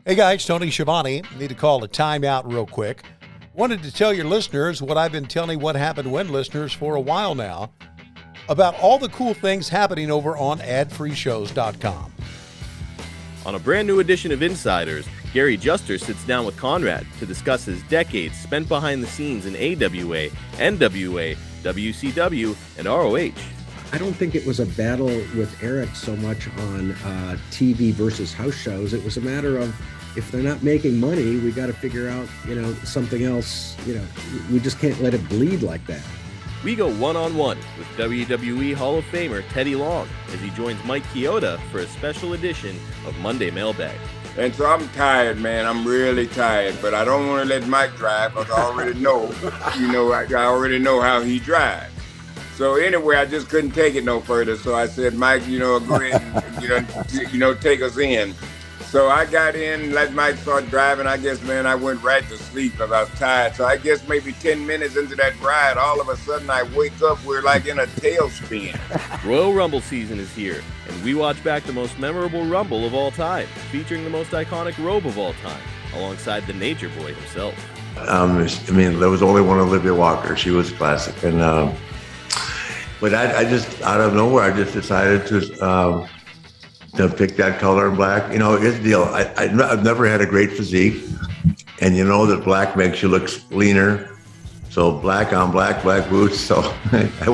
Hey guys, Tony Schiavone. Need to call a timeout real quick. Wanted to tell your listeners what I've been telling What Happened When listeners for a while now about all the cool things happening over on adfreeshows.com. On a brand new edition of Insiders, Gary Juster sits down with Conrad to discuss his decades spent behind the scenes in AWA, NWA, WCW, and ROH. I don't think it was a battle with Eric so much on TV versus house shows. It was a matter of, if they're not making money, we got to figure out, something else. We just can't let it bleed like that. We go one-on-one with WWE Hall of Famer Teddy Long as he joins Mike Chioda for a special edition of Monday Mailbag. And so I'm tired, man. I'm really tired, but I don't want to let Mike drive because I already know, I already know how he drives. So anyway, I just couldn't take it no further. So I said, Mike, go ahead and, take us in. So I got in, let Mike start driving. I guess, man, I went right to sleep because I was tired. So I guess maybe 10 minutes into that ride, all of a sudden I wake up, we're like in a tailspin. Royal Rumble season is here, and we watch back the most memorable Rumble of all time, featuring the most iconic robe of all time, alongside the Nature Boy himself. There was only one Olivia Walker. She was classic. And but I just, out of nowhere, I just decided to pick that color in black. Here's the deal. I've never had a great physique, and that black makes you look leaner. So black on black, black boots. So I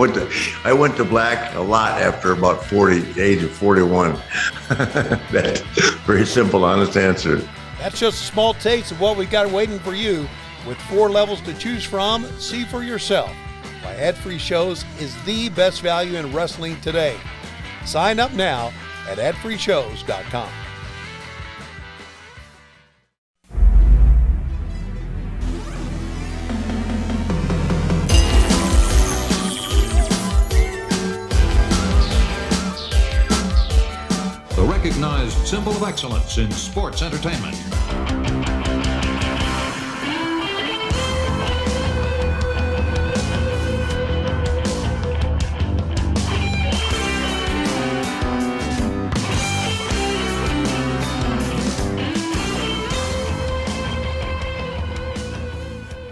went to black a lot after about age of 41. That's very simple, honest answer. That's just a small taste of what we got waiting for you. With 4 levels to choose from, see for yourself why Ad-Free Shows is the best value in wrestling today. Sign up now at adfreeshows.com. The recognized symbol of excellence in sports entertainment.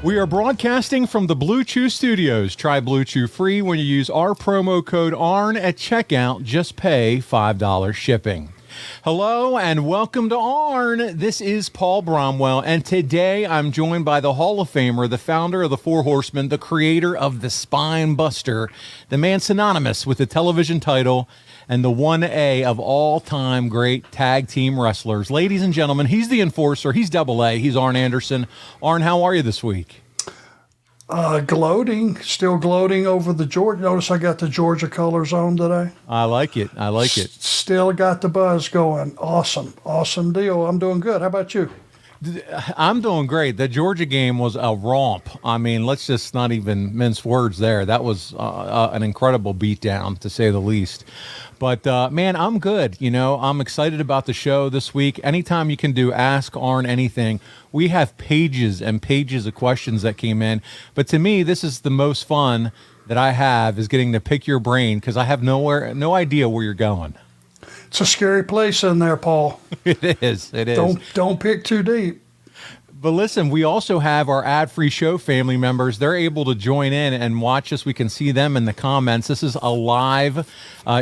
We are broadcasting from the Blue Chew Studios. Try Blue Chew free when you use our promo code ARN at checkout. Just pay $5 shipping. Hello and welcome to ARN. This is Paul Bromwell, and today I'm joined by the Hall of Famer, the founder of the Four Horsemen, the creator of the Spine Buster, the man synonymous with the television title, and the 1A of all-time great tag team wrestlers. Ladies and gentlemen, he's the enforcer. He's Double A. He's Arn Anderson. Arn, how are you this week? Gloating. Still gloating over the Georgia. Notice I got the Georgia colors on today. I like it. Still got the buzz going. Awesome. Awesome deal. I'm doing good. How about you? I'm doing great. The Georgia game was a romp. Let's just not even mince words there. That was an incredible beatdown, to say the least. But, man, I'm good. I'm excited about the show this week. Anytime you can do Ask Arn Anything, we have pages and pages of questions that came in. But to me, this is the most fun that I have, is getting to pick your brain, because I have no idea where you're going. It's a scary place in there, Paul. It is. Don't pick too deep. But listen, we also have our Ad-Free Show family members. They're able to join in and watch us. We can see them in the comments. This is a live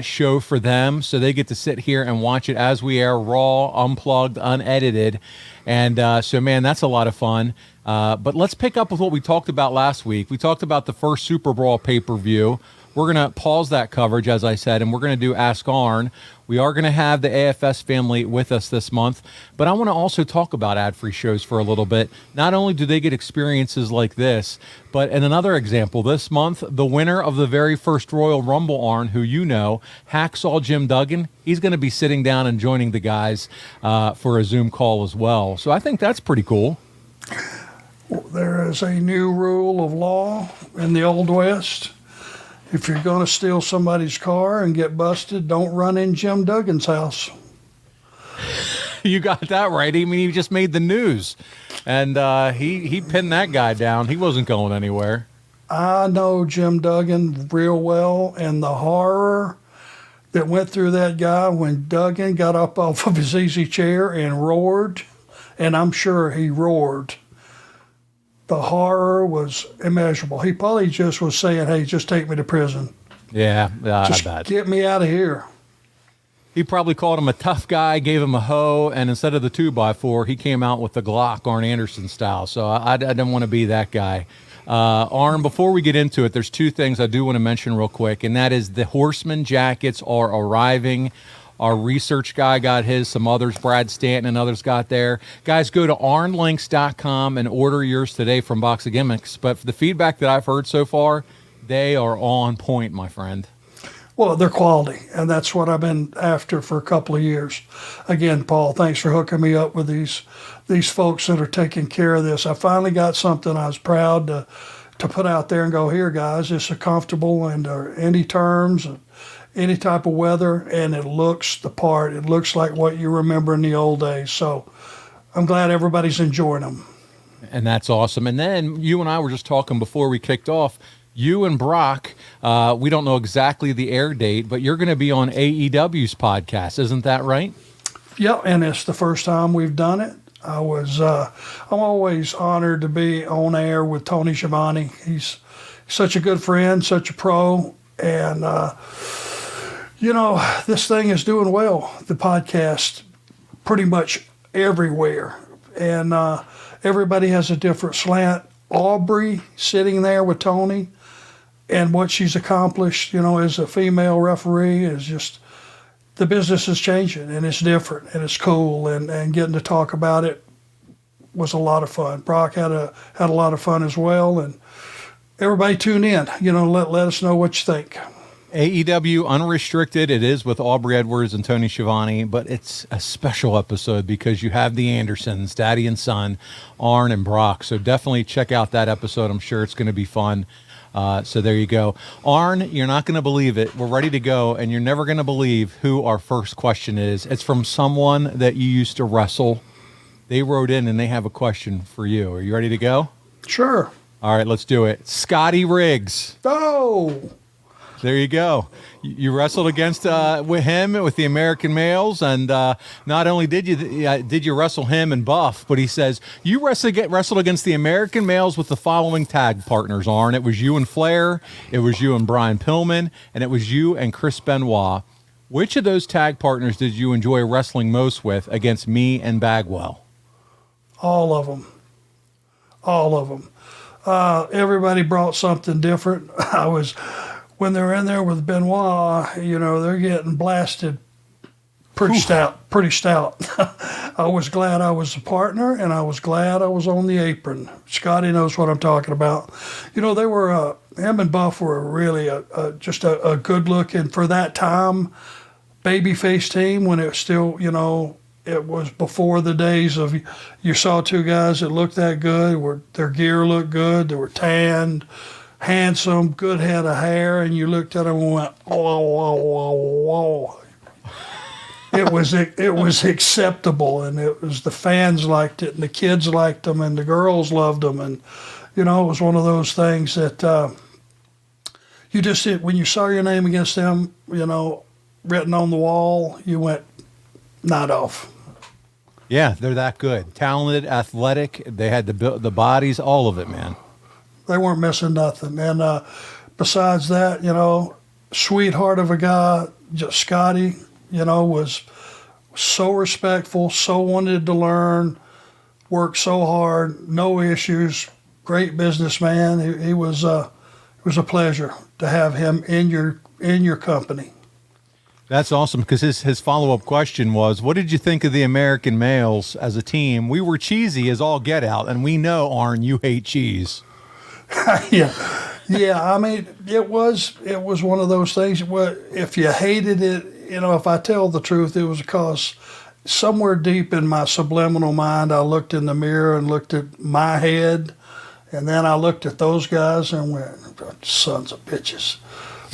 show for them, so they get to sit here and watch it as we air, raw, unplugged, unedited. And so, man, that's a lot of fun. But let's pick up with what we talked about last week. We talked about the first Super Brawl pay-per-view. We're going to pause that coverage, as I said, and we're going to do Ask Arn. We are going to have the AFS family with us this month, but I want to also talk about ad-free shows for a little bit. Not only do they get experiences like this, but in another example, this month, the winner of the very first Royal Rumble, Arn, who you know, Hacksaw Jim Duggan, he's going to be sitting down and joining the guys for a Zoom call as well. So I think that's pretty cool. There is a new rule of law in the Old West. If you're going to steal somebody's car and get busted, don't run in Jim Duggan's house. You got that right. He just made the news, and he pinned that guy down. He wasn't going anywhere. I know Jim Duggan real well, and the horror that went through that guy when Duggan got up off of his easy chair and roared and I'm sure he roared. The horror was immeasurable. He probably just was saying, hey, just take me to prison. Yeah, Just I bet. get me out of here. He probably called him a tough guy, gave him a hoe, and instead of the 2x4, he came out with the Glock, Arn Anderson style. So I didn't want to be that guy. Arn, before we get into it, there's two things I do want to mention real quick, and that is the Horseman jackets are arriving. Our research guy got his, some others, Brad Stanton and others got there. Guys, go to arnlinks.com and order yours today from Box of Gimmicks. But for the feedback that I've heard so far, they are on point, my friend. Well, they're quality, and that's what I've been after for a couple of years. Again, Paul, thanks for hooking me up with these folks that are taking care of this. I finally got something I was proud to put out there and go, here, guys, this is comfortable under any terms, any type of weather, and it looks the part. It looks like what you remember in the old days. So I'm glad everybody's enjoying them. And that's awesome. And then you and I were just talking before we kicked off. You and Brock, we don't know exactly the air date, but you're going to be on AEW's podcast. Isn't that right? Yeah, and it's the first time we've done it. I'm always honored to be on air with Tony Schiavone. He's such a good friend, such a pro, and this thing is doing well. The podcast, pretty much everywhere, and everybody has a different slant. Aubrey sitting there with Tony, and what she's accomplished, as a female referee is just. The business is changing, and it's different, and it's cool, and getting to talk about it was a lot of fun. Brock had a lot of fun as well, and everybody tune in. Let us know what you think. AEW Unrestricted, it is with Aubrey Edwards and Tony Schiavone, but it's a special episode because you have the Andersons, daddy and son, Arn and Brock. So definitely check out that episode. I'm sure it's going to be fun. So there you go. Arn, you're not going to believe it. We're ready to go, and you're never going to believe who our first question is. It's from someone that you used to wrestle. They wrote in, and they have a question for you. Are you ready to go? Sure. All right, let's do it. Scotty Riggs. Oh! There you go. You wrestled against with him with the American Males, and not only did you wrestle him and Buff, but he says you wrestled against the American Males with the following tag partners, Arn. It was you and Flair, it was you and Brian Pillman, and it was you and Chris Benoit. Which of those tag partners did you enjoy wrestling most with against me and Bagwell? All of them. All of them. Everybody brought something different. When they're in there with Benoit, they're getting blasted pretty stout. I was glad I was a partner, and I was glad I was on the apron. Scotty knows what I'm talking about. They were, him and Buff were really just a good looking, for that time, babyface team when it was still, it was before the days of you saw two guys that looked that good, where their gear looked good, they were tanned, handsome, good head of hair, and you looked at them and went, oh. It was acceptable, and the fans liked it, and the kids liked them, and the girls loved them, and it was one of those things that you just when you saw your name against them, written on the wall, you went, not off. Yeah, they're that good, talented, athletic. They had the bodies, all of it, man. They weren't missing nothing. And besides that, sweetheart of a guy, just Scotty, was so respectful, so wanted to learn, worked so hard, no issues, great businessman. It was a pleasure to have him in your company. That's awesome, because his follow-up question was, what did you think of the American Males as a team? We were cheesy as all get out, and we know, Arn, you hate cheese. Yeah. I mean, it was one of those things where if you hated it, if I tell the truth, it was because somewhere deep in my subliminal mind, I looked in the mirror and looked at my head, and then I looked at those guys and went, sons of bitches,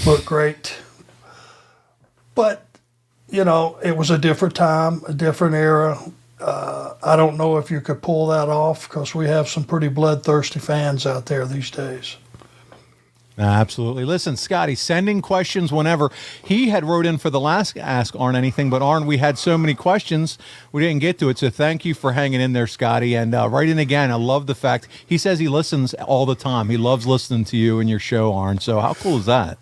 look great. But, it was a different time, a different era. I don't know if you could pull that off, because we have some pretty bloodthirsty fans out there these days. Absolutely. Listen, Scotty, sending questions whenever. He had wrote in for the last Ask Arn Anything, but Arn, we had so many questions, we didn't get to it. So thank you for hanging in there, Scotty. And write in again. I love the fact he says he listens all the time. He loves listening to you and your show, Arn. So how cool is that?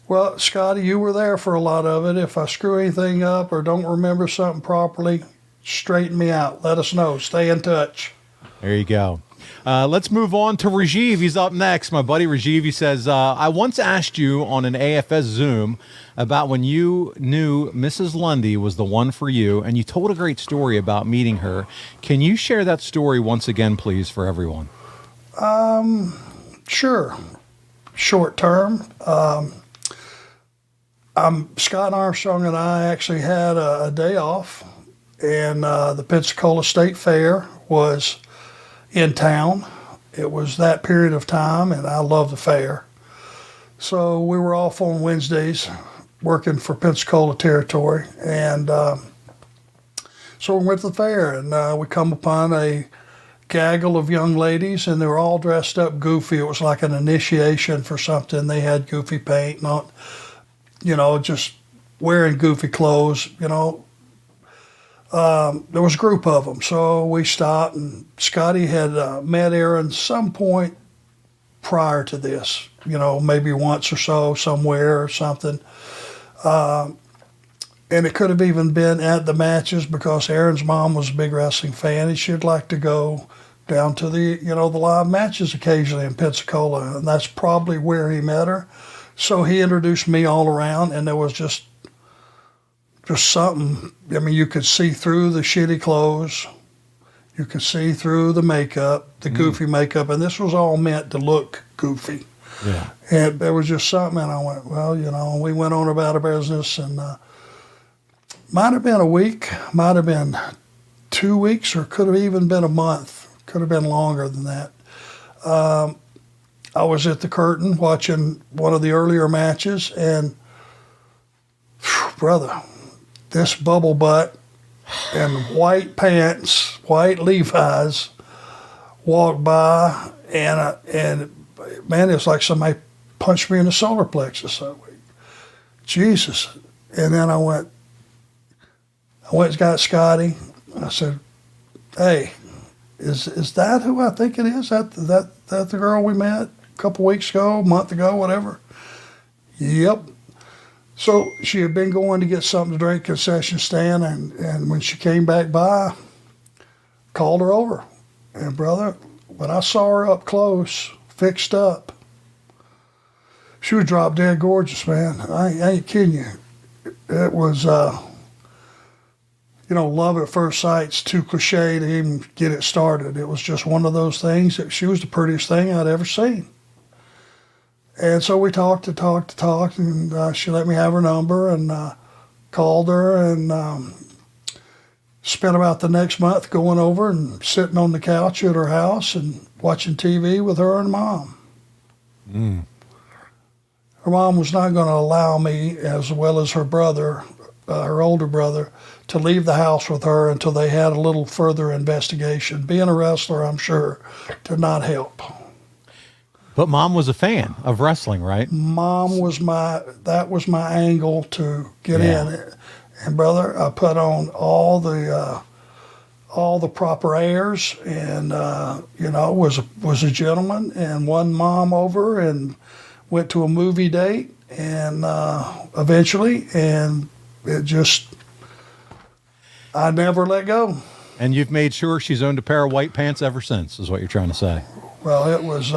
Well, Scotty, you were there for a lot of it. If I screw anything up or don't remember something properly, straighten me out. Let us know. Stay in touch. There you go. Let's move on to Rajiv. He's up next. My buddy Rajiv, he says, I once asked you on an AFS Zoom about when you knew Mrs. Lundy was the one for you, and you told a great story about meeting her. Can you share that story once again, please, for everyone? Sure. Short term. Scott Armstrong and I actually had a day off, and the Pensacola State Fair was in town. It was that period of time, and I love the fair. So we were off on Wednesdays working for Pensacola territory, and so we went to the fair, and we come upon a gaggle of young ladies, and they were all dressed up goofy. It was like an initiation for something. They had goofy paint, not, just wearing goofy clothes, There was a group of them, so we stopped, and Scotty had met Aaron some point prior to this, maybe once or so somewhere or something. And it could have even been at the matches because Aaron's mom was a big wrestling fan, and she'd like to go down to the live matches occasionally in Pensacola, and that's probably where he met her. So he introduced me all around, and there was just something. I mean, you could see through the shitty clothes. You could see through the makeup, the goofy makeup, and this was all meant to look goofy. Yeah. And there was just something, and I went, well, we went on about our business, and might have been a week, might have been 2 weeks, or could have even been a month. Could have been longer than that. I was at the curtain watching one of the earlier matches, and brother, this bubble butt and white pants, white Levi's, walked by, and man, it's like somebody punched me in the solar plexus that week. Jesus. And then I went and got Scotty. I said, hey, is that who I think it is? That the girl we met a couple weeks ago, a month ago, whatever? Yep. So she had been going to get something to drink, concession stand, and when she came back by, called her over. And brother, when I saw her up close, fixed up, she was drop dead gorgeous, man. I ain't kidding you. It was, love at first sight's too cliche to even get it started. It was just one of those things that she was the prettiest thing I'd ever seen. And so we talked, and she let me have her number, and called her, and spent about the next month going over and sitting on the couch at her house and watching TV with her and Mom. Mm. Her mom was not going to allow me, as well as her brother, her older brother, to leave the house with her until they had a little further investigation. Being a wrestler, I'm sure, did not help. But Mom was a fan of wrestling, right? Mom was that was my angle to get in. And brother, I put on all the proper airs, and was a gentleman, and won Mom over, and went to a movie date, and eventually, and it just, I never let go. And you've made sure she's owned a pair of white pants ever since, is what you're trying to say. Well, it was,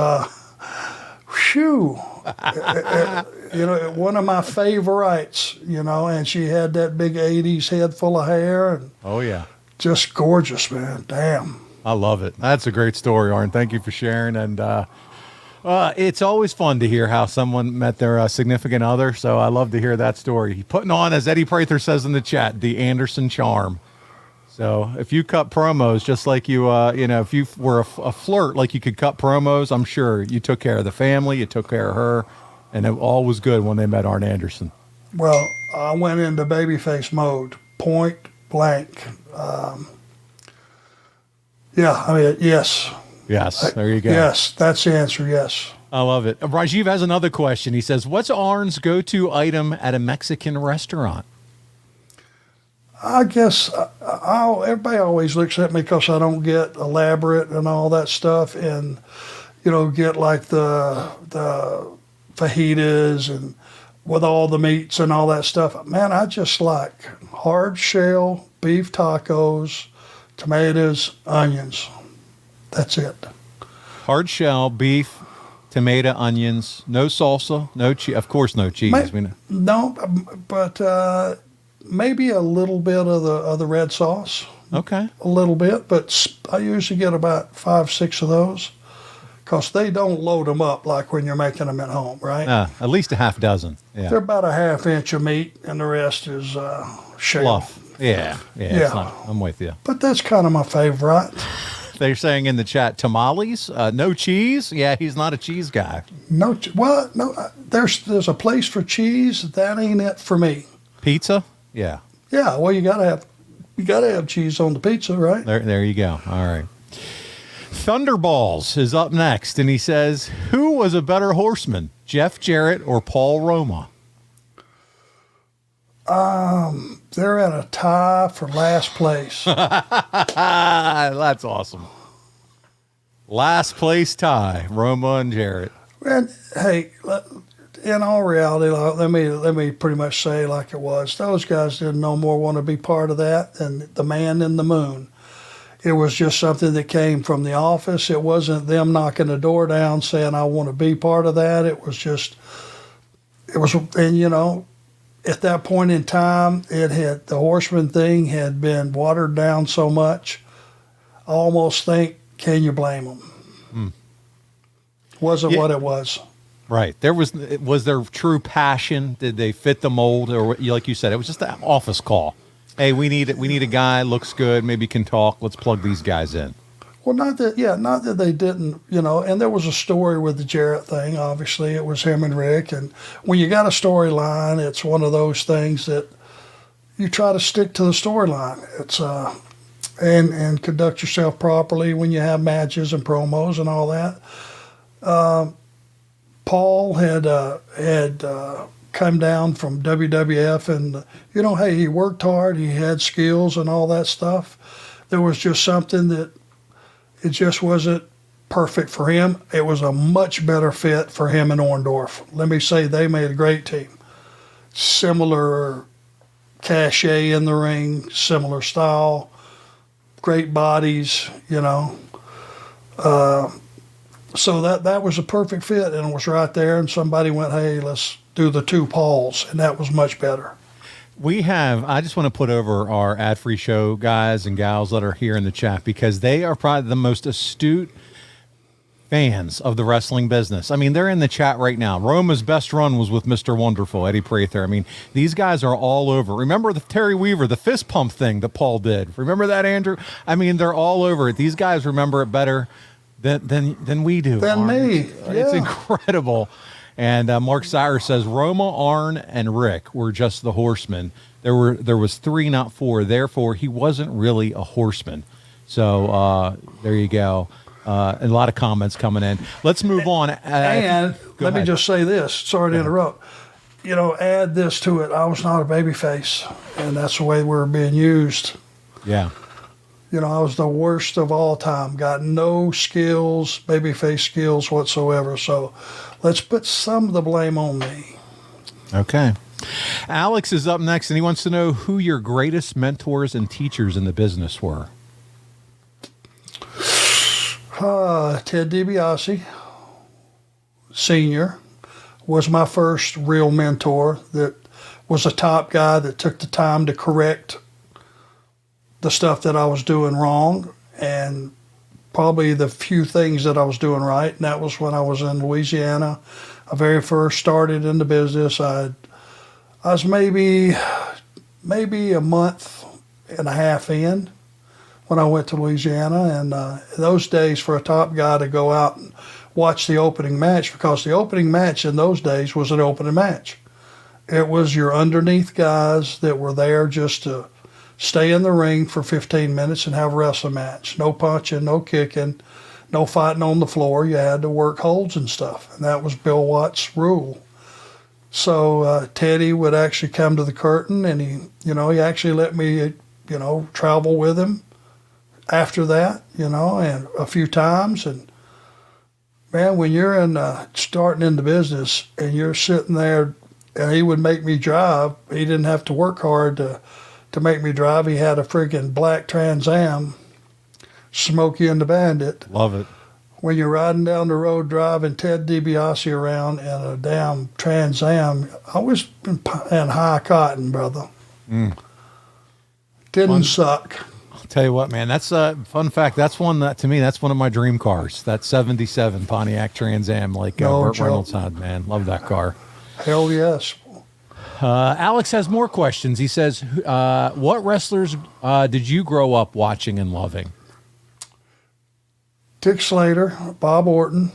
one of my favorites, and she had that big 80s head full of hair. And oh, yeah. Just gorgeous, man. Damn. I love it. That's a great story, Arn. Thank you for sharing. And it's always fun to hear how someone met their significant other. So I love to hear that story. Putting on, as Eddie Prather says in the chat, the Anderson charm. So if you cut promos just like if you were a flirt, like you could cut promos, I'm sure you took care of the family, you took care of her, and it all was good when they met Arn Anderson. Well, I went into babyface mode, point blank. Yes. Yes, there you go. Yes, that's the answer, yes. I love it. Rajiv has another question. He says, what's Arn's go-to item at a Mexican restaurant? I guess everybody always looks at me because I don't get elaborate and all that stuff, and get like the fajitas and with all the meats and all that stuff. Man, I just like hard shell beef tacos, tomatoes, onions. That's it. Hard shell beef, tomato, onions, no salsa, no cheese. Of course, no cheese. No, but maybe a little bit of the red sauce. Okay. A little bit, but I usually get about 5-6 of those because they don't load them up like when you're making them at home, right? At least a half dozen. Yeah. They're about a half inch of meat, and the rest is shell. Fluff. Yeah. I'm with you. But that's kind of my favorite. They're saying in the chat, tamales, no cheese. Yeah, he's not a cheese guy. No. There's a place for cheese. That ain't it for me. Pizza. Yeah. Yeah. Well, you gotta have cheese on the pizza, right? There you go. All right. Thunderballs is up next, and he says, who was a better horseman, Jeff Jarrett or Paul Roma? They're at a tie for last place. That's awesome. Last place tie, Roma and Jarrett. And hey, in all reality, let me pretty much say like it was. Those guys didn't no more want to be part of that than the man in the moon. It was just something that came from the office. It wasn't them knocking the door down saying, I want to be part of that. At that point in time, the Horseman thing had been watered down so much. I almost think, can you blame them? Wasn't what it was. Right. Was there true passion? Did they fit the mold? Or like you said, it was just an office call. Hey, we need a guy, looks good, maybe can talk. Let's plug these guys in. Well, not that they didn't, and there was a story with the Jarrett thing. Obviously, it was him and Rick. And when you got a storyline, it's one of those things that you try to stick to the storyline. It's and conduct yourself properly when you have matches and promos and all that. Paul had come down from WWF, and hey, he worked hard, he had skills and all that stuff. There was just something that it just wasn't perfect for him. It was a much better fit for him and Orndorff. Let me say, they made a great team. Similar cachet in the ring, similar style, great bodies, So that was a perfect fit, and it was right there, and somebody went, hey, let's do the two Pauls, and that was much better. I just want to put over our ad-free show guys and gals that are here in the chat, because they are probably the most astute fans of the wrestling business. I mean, they're in the chat right now. Roma's best run was with Mr. Wonderful, Eddie Prather. I mean, these guys are all over. Remember the Terry Weaver, the fist pump thing that Paul did? Remember that, Andrew? I mean, they're all over it. These guys remember it better than we do. Than me. Yeah. It's incredible. And Mark Cyrus says Roma, Arn, and Rick were just the horsemen. There was 3, not 4. Therefore, he wasn't really a horseman. So there you go. A lot of comments coming in. Let's move on. And let me just say this. Sorry to interrupt. Add this to it. I was not a babyface, and that's the way we were being used. Yeah. I was the worst of all time. Got no skills, babyface skills whatsoever. So let's put some of the blame on me. Okay. Alex is up next, and he wants to know who your greatest mentors and teachers in the business were. Ted DiBiase, Sr., was my first real mentor that was a top guy that took the time to correct the stuff that I was doing wrong and probably the few things that I was doing right. And that was when I was in Louisiana. I very first started in the business. I was maybe a month and a half in when I went to Louisiana. And those days for a top guy to go out and watch the opening match, because the opening match in those days was an opening match. It was your underneath guys that were there just to stay in the ring for 15 minutes and have a wrestling match. No punching, no kicking. no fighting on the floor. You had to work holds and stuff, and that was Bill Watts' rule. So Teddy would actually come to the curtain, and he actually let me, travel with him after that, and a few times. And man, when you're starting in the business and you're sitting there, and he would make me drive. He didn't have to work hard to make me drive. He had a freaking black Trans Am, Smokey and the Bandit. Love it. When you're riding down the road driving Ted DiBiase around in a damn Trans Am, I was in high cotton, brother. Didn't suck. I'll tell you what, man, that's a fun fact. That's one that, to me, that's one of my dream cars. That 77 Pontiac Trans Am, like Burt Reynolds had, man. Love that car. Hell yes. Alex has more questions. He says, what wrestlers did you grow up watching and loving? Dick Slater, Bob Orton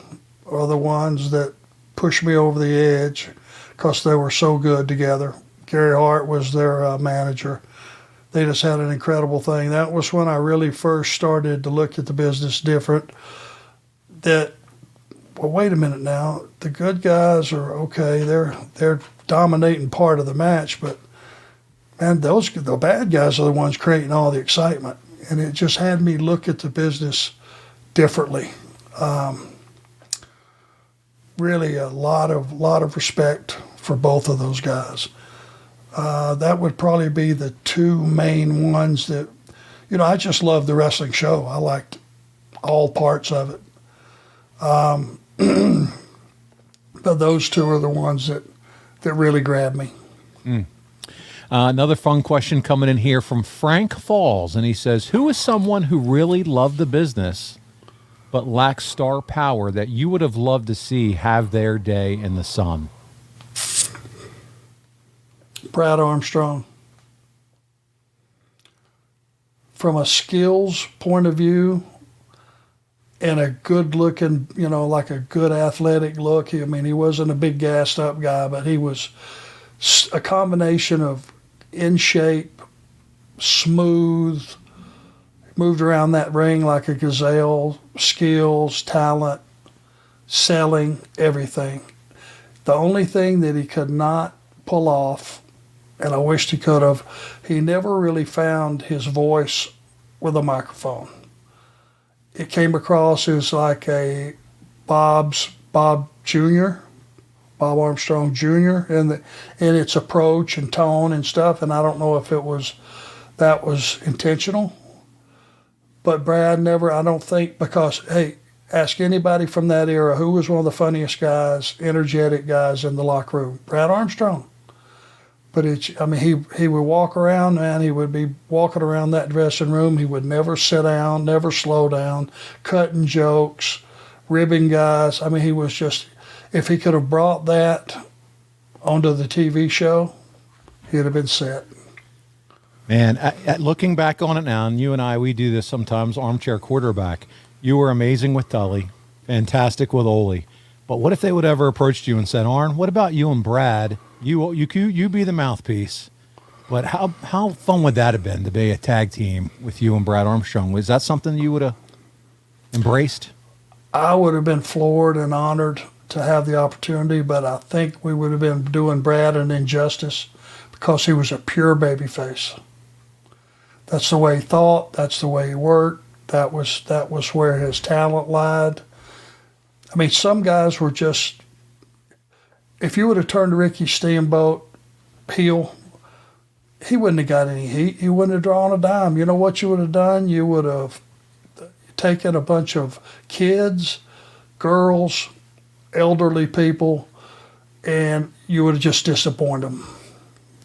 are the ones that pushed me over the edge because they were so good together. Gary Hart was their manager. They just had an incredible thing. That was when I really first started to look at the business different. Well, wait a minute now. The good guys are okay. They're dominating part of the match, but man, the bad guys are the ones creating all the excitement. And it just had me look at the business differently. Really a lot of respect for both of those guys. That would probably be the two main ones that, I just loved the wrestling show. I liked all parts of it. But those two are the ones that really grabbed me. Another fun question coming in here from Frank Falls, and he says, who is someone who really loved the business but lacks star power that you would have loved to see have their day in the sun? Brad Armstrong. From a skills point of view and a good looking, like a good athletic look. He wasn't a big gassed up guy, but he was a combination of in shape, smooth, moved around that ring like a gazelle, skills, talent, selling, everything. The only thing that he could not pull off, and I wished he could have, he never really found his voice with a microphone. It came across as like a Bob Armstrong Jr. in its approach and tone and stuff, and I don't know if that was intentional. But Brad never, I don't think, because, hey, ask anybody from that era who was one of the funniest guys, energetic guys in the locker room. Brad Armstrong. But he would walk around, man. He would be walking around that dressing room. He would never sit down, never slow down, cutting jokes, ribbing guys. He was just, if he could have brought that onto the TV show, he'd have been set. Man, looking back on it now, and you and I, we do this sometimes, armchair quarterback. You were amazing with Tully, fantastic with Ole. But what if they would ever approached you and said, Arn, what about you and Brad? You be the mouthpiece. But how fun would that have been to be a tag team with you and Brad Armstrong? Was that something you would have embraced? I would have been floored and honored to have the opportunity, but I think we would have been doing Brad an injustice because he was a pure babyface. That's the way he thought. That's the way he worked. That was where his talent lied. Some guys were just, if you would have turned Ricky Steamboat heel, he wouldn't have got any heat. He wouldn't have drawn a dime. You know what you would have done? You would have taken a bunch of kids, girls, elderly people, and you would have just disappointed them.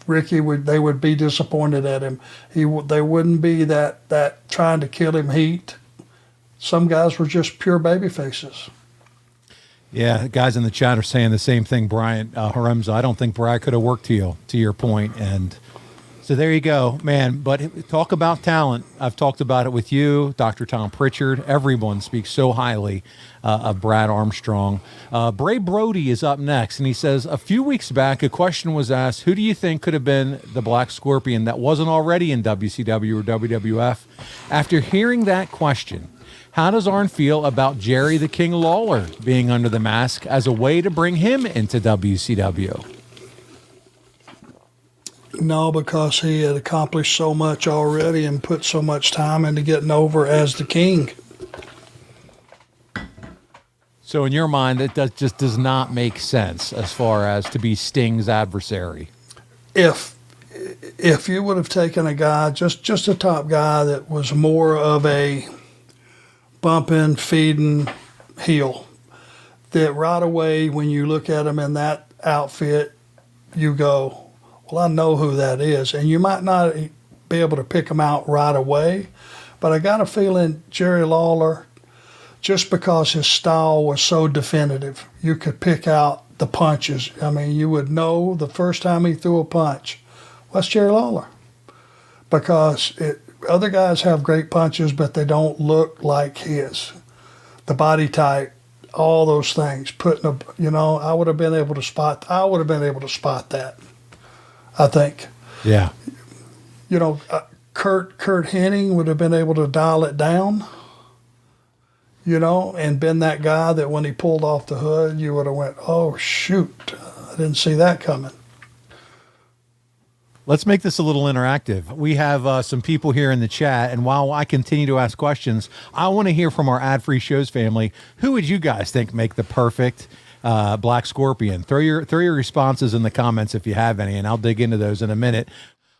They would be disappointed at him. They wouldn't be that trying to kill him heat. Some guys were just pure baby faces. Yeah, guys in the chat are saying the same thing, Brian Haremza. I don't think Brad could have worked to your point, and So there you go, man. But talk about talent. I've talked about it with you, Dr. Tom Pritchard. Everyone speaks so highly of Brad Armstrong. Bray Brody is up next, and he says, a few weeks back, a question was asked, who do you think could have been the Black Scorpion that wasn't already in WCW or WWF? After hearing that question, how does Arn feel about Jerry the King Lawler being under the mask as a way to bring him into WCW? No, because he had accomplished so much already and put so much time into getting over as the king. So in your mind, that just does not make sense as far as to be Sting's adversary. If you would have taken a guy, just a top guy that was more of a bumping, feeding heel, that right away when you look at him in that outfit, you go, well, I know who that is. And you might not be able to pick him out right away, but I got a feeling Jerry Lawler, just because his style was so definitive, you could pick out the punches. I mean, you would know the first time he threw a punch, that's Jerry Lawler. Because other guys have great punches, but they don't look like his. The body type, all those things. I would have been able to spot that. I think. Yeah. Kurt Hennig would have been able to dial it down, and been that guy that when he pulled off the hood, you would have went, oh, shoot, I didn't see that coming. Let's make this a little interactive. We have some people here in the chat, and while I continue to ask questions, I want to hear from our ad-free shows family. Who would you guys think make the perfect Black Scorpion? Throw your responses in the comments if you have any, and I'll dig into those in a minute.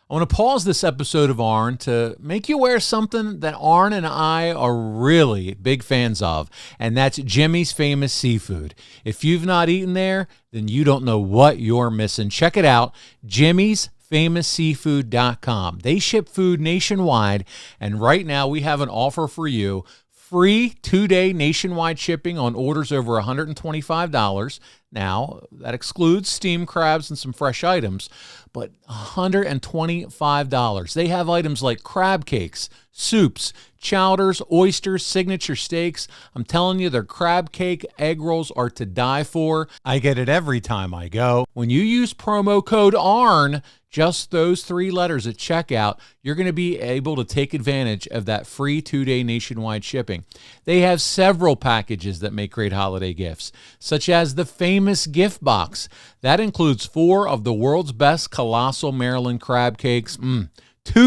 I want to pause this episode of Arn to make you aware of something that Arn and I are really big fans of, and that's Jimmy's Famous Seafood. If you've not eaten there, then you don't know what you're missing. Check it out, jimmysfamousseafood.com. They ship food nationwide, and right now we have an offer for you. Free 2-day nationwide shipping on orders over $125. Now, that excludes steamed crabs and some fresh items, but $125. They have items like crab cakes, soups, chowders, oysters, signature steaks. I'm telling you, their crab cake egg rolls are to die for. I get it every time I go. When you use promo code ARN, just those 3 letters at checkout, you're going to be able to take advantage of that free 2-day nationwide shipping. They have several packages that make great holiday gifts, such as the famous gift box. That includes 4 of the world's best colossal Maryland crab cakes, 2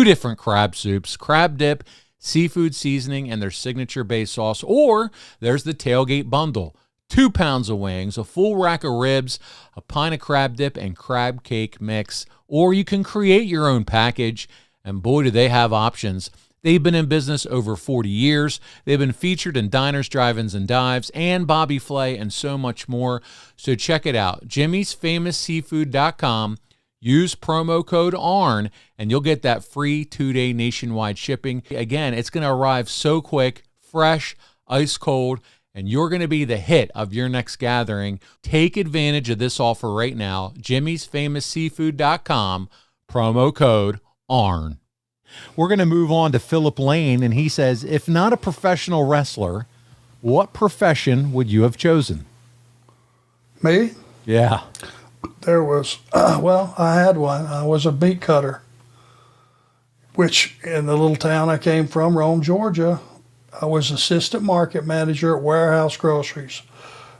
different crab soups, crab dip, seafood seasoning, and their signature base sauce. Or there's the tailgate bundle. 2 pounds of wings, a full rack of ribs, a pint of crab dip, and crab cake mix. Or you can create your own package, and boy, do they have options. They've been in business over 40 years. They've been featured in diners, drive-ins, and dives, and Bobby Flay, and so much more. So check it out, jimmysfamousseafood.com. Use promo code ARN, and you'll get that free 2-day nationwide shipping. Again, it's going to arrive so quick, fresh, ice cold, and you're going to be the hit of your next gathering. Take advantage of this offer right now. jimmysfamousseafood.com, promo code ARN. We're going to move on to Philip Lane, and he says, if not a professional wrestler, what profession would you have chosen? Me? Yeah. There was, I had one. I was a meat cutter, which in the little town I came from, Rome, Georgia, I was assistant market manager at Warehouse Groceries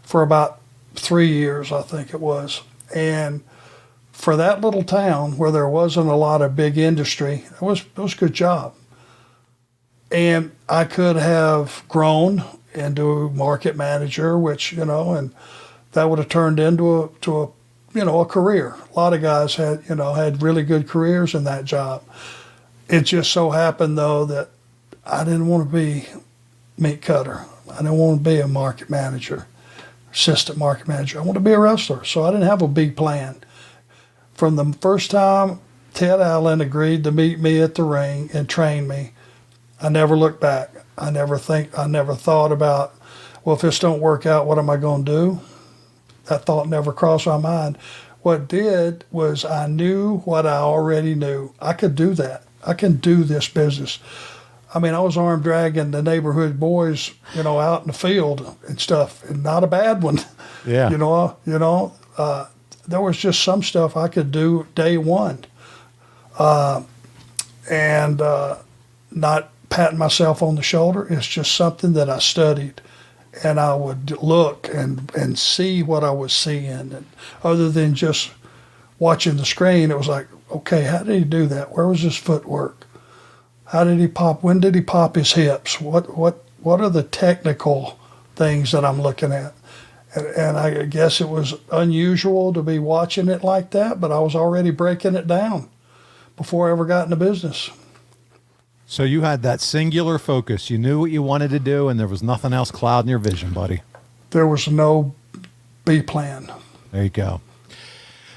for about 3 years, I think it was. And for that little town where there wasn't a lot of big industry, it was a good job. And I could have grown into market manager, which, and that would have turned into a career. A lot of guys had really good careers in that job. It just so happened, though, that I didn't want to be meat cutter. I didn't want to be a market manager, assistant market manager. I wanted to be a wrestler, so I didn't have a big plan. From the first time Ted Allen agreed to meet me at the ring and train me, I never looked back. I never thought about, well, if this don't work out, what am I going to do? That thought never crossed my mind. What did was I knew what I already knew. I could do that. I can do this business. I mean, I was arm dragging the neighborhood boys, out in the field and stuff, and not a bad one. Yeah. There was just some stuff I could do day one, and not patting myself on the shoulder. It's just something that I studied, and I would look and see what I was seeing, and other than just watching the screen, it was like, okay, how did he do that? Where was his footwork? How did he pop? When did he pop his hips? What are the technical things that I'm looking at? And I guess it was unusual to be watching it like that, but I was already breaking it down before I ever got into business. So you had that singular focus. You knew what you wanted to do, and there was nothing else clouding your vision, buddy. There was no B plan. There you go.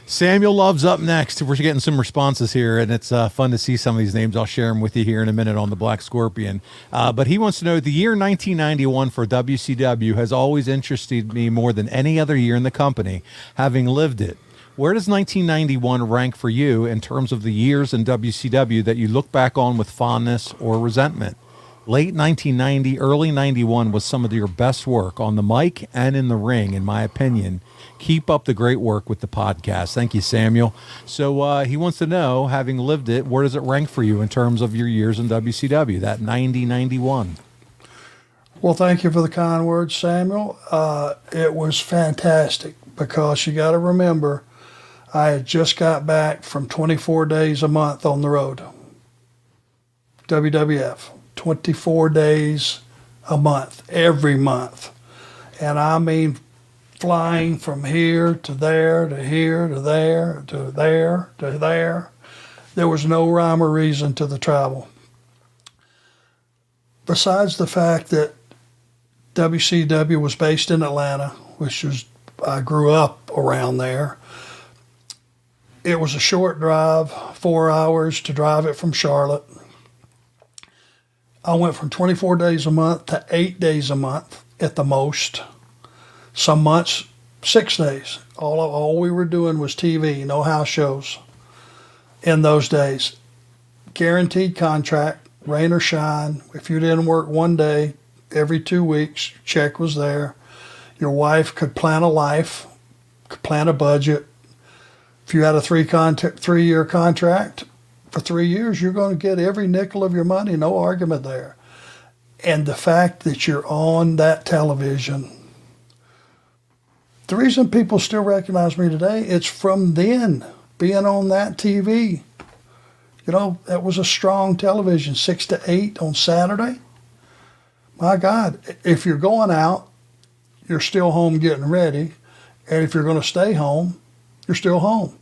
Samuel Love's up next. We're getting some responses here, and it's fun to see some of these names. I'll share them with you here in a minute on the Black Scorpion. But he wants to know, the year 1991 for WCW has always interested me more than any other year in the company, having lived it. Where does 1991 rank for you in terms of the years in WCW that you look back on with fondness or resentment? Late 1990, early 91 was some of your best work on the mic and in the ring, in my opinion. Keep up the great work with the podcast. Thank you, Samuel. So he wants to know, having lived it, where does it rank for you in terms of your years in WCW, that 90-91? Well, thank you for the kind words, Samuel. It was fantastic because you got to remember, I had just got back from 24 days a month on the road. WWF, 24 days a month, every month. And I mean, flying from here to there, to here, to there, to there, to there. There was no rhyme or reason to the travel. Besides the fact that WCW was based in Atlanta, which was, I grew up around there. It was a short drive, 4 hours to drive it from Charlotte. I went from 24 days a month to 8 days a month at the most. Some months, 6 days. All we were doing was TV, no house shows in those days. Guaranteed contract, rain or shine. If you didn't work one day, every 2 weeks, check was there. Your wife could plan a life, could plan a budget. If you had a 3-year contract, for 3 years, you're going to get every nickel of your money, no argument there. And the fact that you're on that television, the reason people still recognize me today, it's from then, being on that TV. That was a strong television, 6 to 8 on Saturday. My God, if you're going out, you're still home getting ready. And if you're going to stay home, you're still home.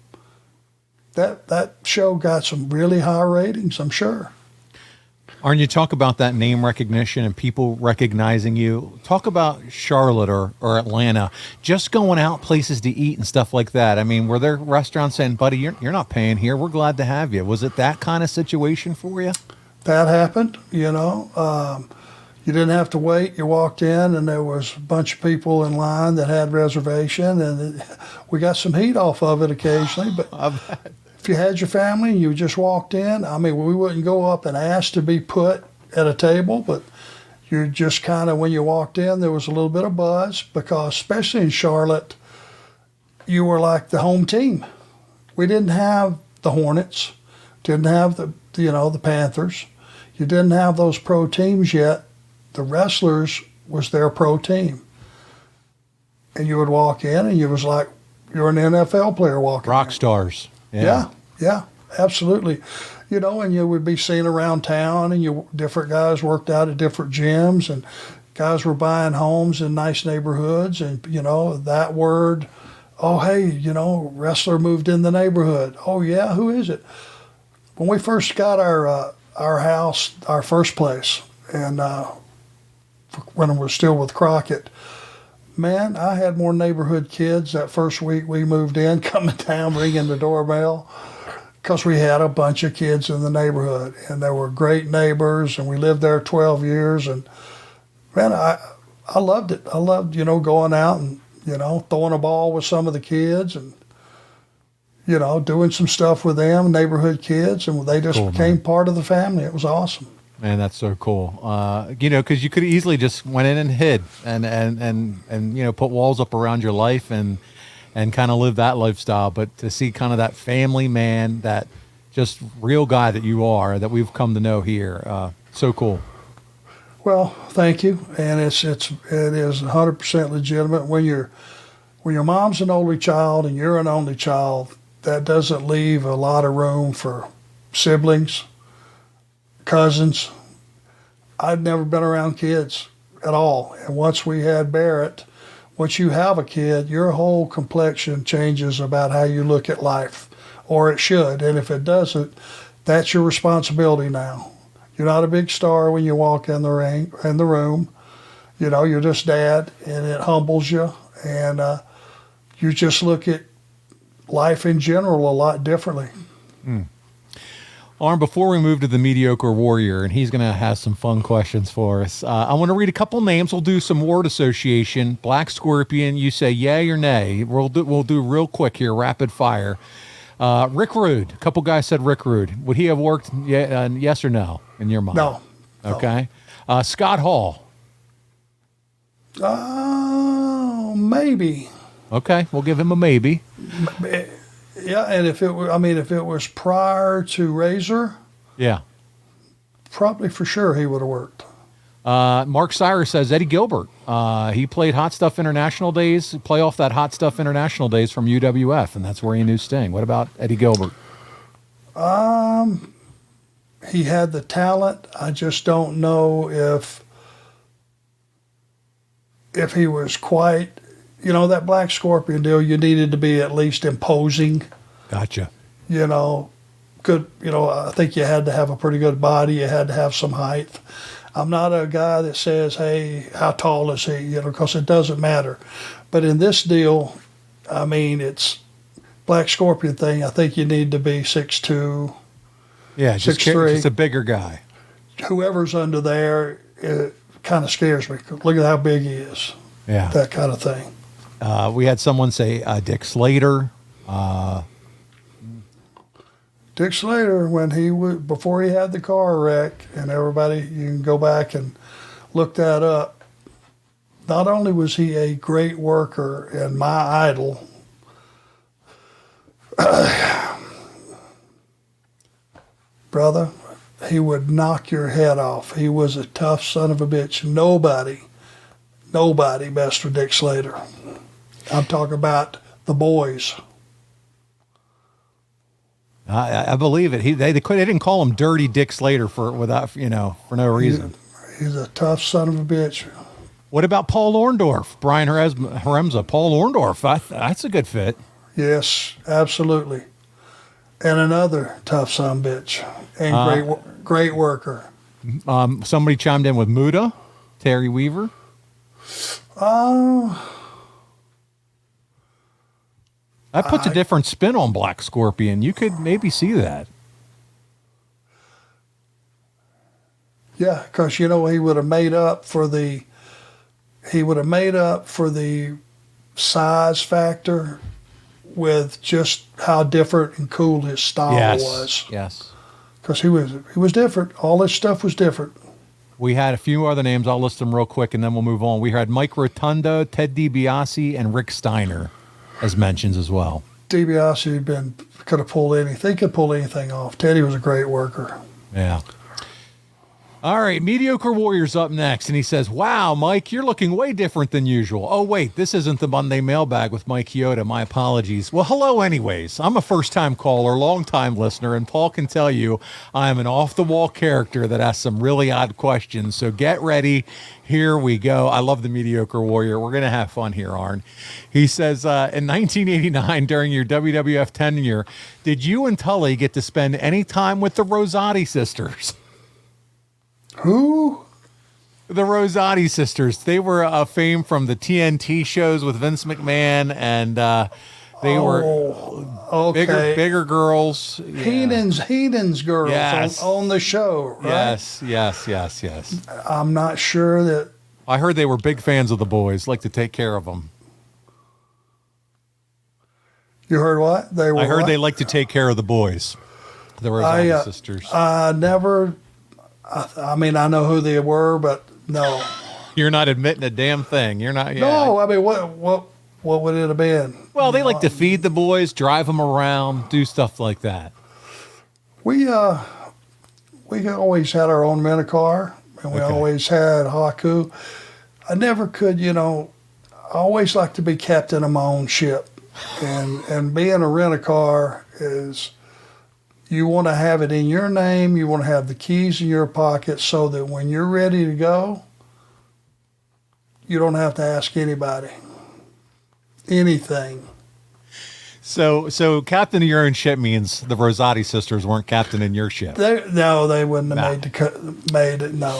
That show got some really high ratings, I'm sure. Arn, you talk about that name recognition and people recognizing you. Talk about Charlotte or Atlanta, just going out places to eat and stuff like that. I mean, were there restaurants saying, buddy, you're not paying here. We're glad to have you. Was it that kind of situation for you? That happened, You didn't have to wait. You walked in, and there was a bunch of people in line that had reservation, and we got some heat off of it occasionally. But if you had your family and you just walked in, I mean, we wouldn't go up and ask to be put at a table, but you just kind of, when you walked in, there was a little bit of buzz because, especially in Charlotte, you were like the home team. We didn't have the Hornets, didn't have the Panthers. You didn't have those pro teams yet. The wrestlers was their pro team. And you would walk in and you was like, you're an NFL player walking Rock in. stars. Yeah, absolutely. And you would be seen around town, and different guys worked out at different gyms, and guys were buying homes in nice neighborhoods, and, that word, oh, hey, wrestler moved in the neighborhood. Oh, yeah, who is it? When we first got our house, our first place, and when I was still with Crockett, man, I had more neighborhood kids that first week we moved in coming down, ringing the doorbell, because we had a bunch of kids in the neighborhood, and they were great neighbors, and we lived there 12 years, and man, I loved it. I loved, going out and, throwing a ball with some of the kids, and doing some stuff with them, neighborhood kids, and they just became part of the family. It was awesome. Man, that's so cool. Because you could easily just went in and hid and put walls up around your life and kind of live that lifestyle. But to see kind of that family man, that just real guy that you are, that we've come to know here, so cool. Well, thank you, and it is 100% legitimate. When your mom's an only child and you're an only child, that doesn't leave a lot of room for siblings, cousins. I'd never been around kids at all, and once we had Barrett, once you have a kid, your whole complexion changes about how you look at life, or it should. And if it doesn't, that's your responsibility now. You're not a big star when you walk in the room. You're just dad, and it humbles you, and you just look at life in general a lot differently. Arn, before we move to the mediocre warrior, and he's going to have some fun questions for us, I want to read a couple names. We'll do some word association. Black Scorpion, you say yay or nay. We'll do real quick here, rapid fire. Rick Rude. A couple guys said Rick Rude. Would he have worked? Yes or no in your mind? No. Okay. Scott Hall. Maybe. Okay, we'll give him a maybe. Yeah, and if it was prior to Razor, yeah, probably for sure he would have worked. Mark Cyrus says Eddie Gilbert. He played Hot Stuff International Days, play off that Hot Stuff International Days from UWF, and that's where he knew Sting. What about Eddie Gilbert? He had the talent. I just don't know if he was quite, that Black Scorpion deal, you needed to be at least imposing. Gotcha. Good, I think you had to have a pretty good body. You had to have some height. I'm not a guy that says, hey, how tall is he, because it doesn't matter. But in this deal, it's Black Scorpion thing. I think you need to be 6'2". Yeah, 6'3". just a bigger guy. Whoever's under there, it kind of scares me. Look at how big he is. Yeah. That kind of thing. We had someone say Dick Slater. Dick Slater, before he had the car wreck, and everybody, you can go back and look that up. Not only was he a great worker and my idol, brother, he would knock your head off. He was a tough son of a bitch. Nobody messed with Dick Slater. I'm talking about the boys. I believe it. They didn't call him Dirty Dick Slater for no reason. He's a tough son of a bitch. What about Paul Orndorff? Brian Haremza. Paul Orndorff. That's a good fit. Yes, absolutely. And another tough son of a bitch and great worker. Somebody chimed in with Muda, Terry Weaver. That puts a different spin on Black Scorpion. You could maybe see that. Yeah, because he would have made up for the size factor with just how different and cool his style was. Yes. Because he was different. All his stuff was different. We had a few other names. I'll list them real quick, and then we'll move on. We had Mike Rotundo, Ted DiBiase, and Rick Steiner as mentions as well. DiBiase could have pulled anything. He could pull anything off. Teddy was a great worker. Yeah. All right, Mediocre Warrior's up next, and he says, wow, Mike, you're looking way different than usual. Oh, wait, this isn't the Monday mailbag with Mike Chioda. My apologies. Well, hello anyways. I'm a first-time caller, long-time listener, and Paul can tell you I am an off-the-wall character that asks some really odd questions, so get ready. Here we go. I love the Mediocre Warrior. We're going to have fun here, Arn. He says, in 1989, during your WWF tenure, did you and Tully get to spend any time with the Rosati sisters? Who? The Rosati sisters. They were famed from the TNT shows with Vince McMahon, and they were bigger girls. Heenan's girls yes. on the show, right? Yes. I'm not sure that. I heard they were big fans of the boys, like to take care of them. You heard what? They were. I heard what? they like to take care of the boys. The Rosati sisters. I never. I mean, I know who they were, but no. You're not admitting a damn thing. You're not. Yeah. No, I mean, what would it have been? Well, they like to feed the boys, drive them around, do stuff like that. We always had our own rental car, and we always had Haku. I never could, I always like to be captain of my own ship, and being a rental car is. You want to have it in your name. You want to have the keys in your pocket so that when you're ready to go, you don't have to ask anybody anything. So captain of your own ship means the Rosati sisters weren't captain in your ship. They wouldn't have made it. No.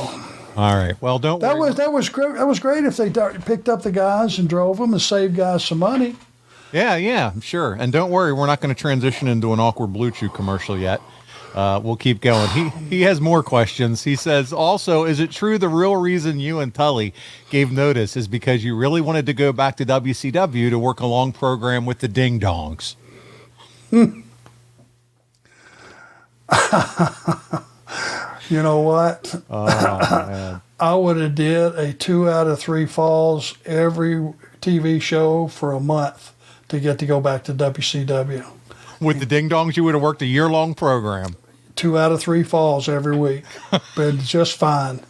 All right. Well, don't worry. That was great. That was great if they picked up the guys and drove them and saved guys some money. Yeah, sure. And don't worry, we're not going to transition into an awkward Blue Chew commercial yet. We'll keep going. He has more questions. He says, also, is it true the real reason you and Tully gave notice is because you really wanted to go back to WCW to work a long program with the Ding Dongs? You know what? Oh, man. I would have did a 2 out of 3 falls every TV show for a month to get to go back to WCW. With the Ding Dongs, you would have worked a year-long program. 2 out of 3 falls every week. Been just fine.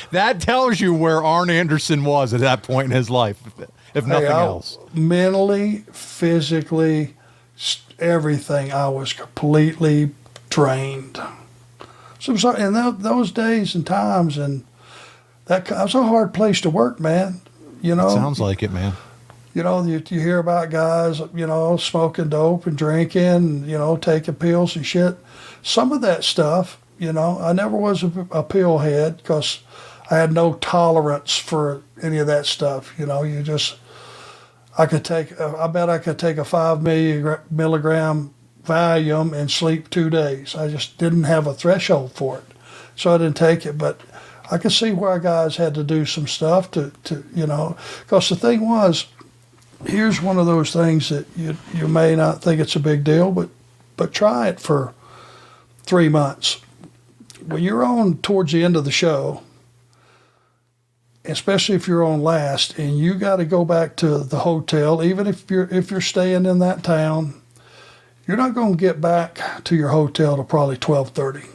That tells you where Arn Anderson was at that point in his life, if nothing else. Mentally, physically, everything, I was completely drained. So in those days and times, and that was a hard place to work, man. It sounds like it, man. You hear about guys, smoking dope and drinking, taking pills and shit. Some of that stuff, I never was a pill head because I had no tolerance for any of that stuff. I bet I could take a 5 milligram Valium and sleep 2 days. I just didn't have a threshold for it. So I didn't take it, but I could see why guys had to do some stuff to because the thing was, here's one of those things that you may not think it's a big deal, but try it for 3 months. When you're on towards the end of the show, especially if you're on last, and you got to go back to the hotel, even if you're staying in that town, you're not going to get back to your hotel till probably 12:30.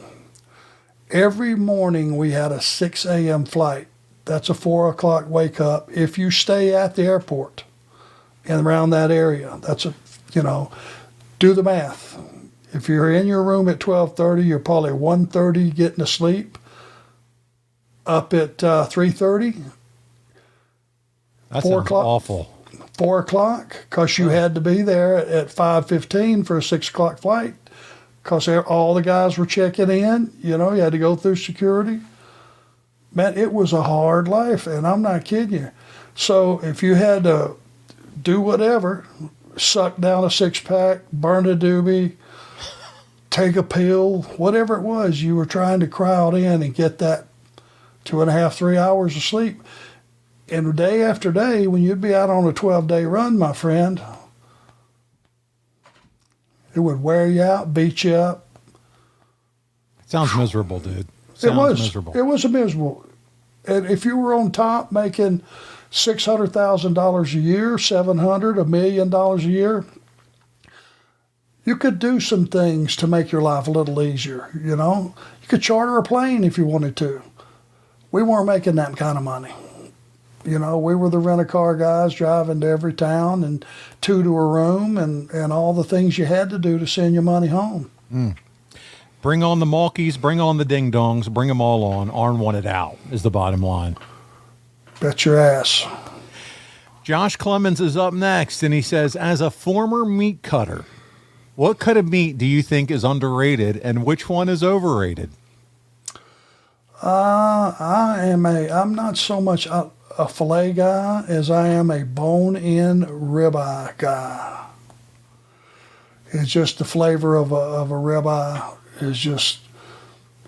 Every morning we had a 6 a.m. flight. That's a 4 o'clock wake up. If you stay at the airport and around that area, that's do the math. If you're in your room at 12:30, you're probably 1:30 getting to sleep. Up at 3:30. That 4 sounds o'clock. awful. 4 o'clock, because you had to be there at 5:15 for a 6 o'clock flight, because all the guys were checking in. You had to go through security. Man, it was a hard life, and I'm not kidding you. So if you had to do whatever, suck down a 6-pack, burn a doobie, take a pill, whatever it was, you were trying to crowd in and get that 2.5, 3 hours of sleep. And day after day, when you'd be out on a 12-day run, my friend, it would wear you out, beat you up. Sounds miserable, dude. It was miserable. It was miserable. And if you were on top making $600,000 a year, $700,000, $1 million a year, you could do some things to make your life a little easier. You could charter a plane if you wanted to. We weren't making that kind of money. We were the rent-a-car guys driving to every town and 2 to a room and all the things you had to do to send your money home. Mm. Bring on the Malkies, bring on the Ding Dongs, bring them all on. Arn wanted out is the bottom line. Bet your ass. Josh Clemens is up next, and he says, as a former meat cutter, what cut of meat do you think is underrated and which one is overrated? I'm not so much a filet guy as I am a bone-in ribeye guy. It's just the flavor of a ribeye is just,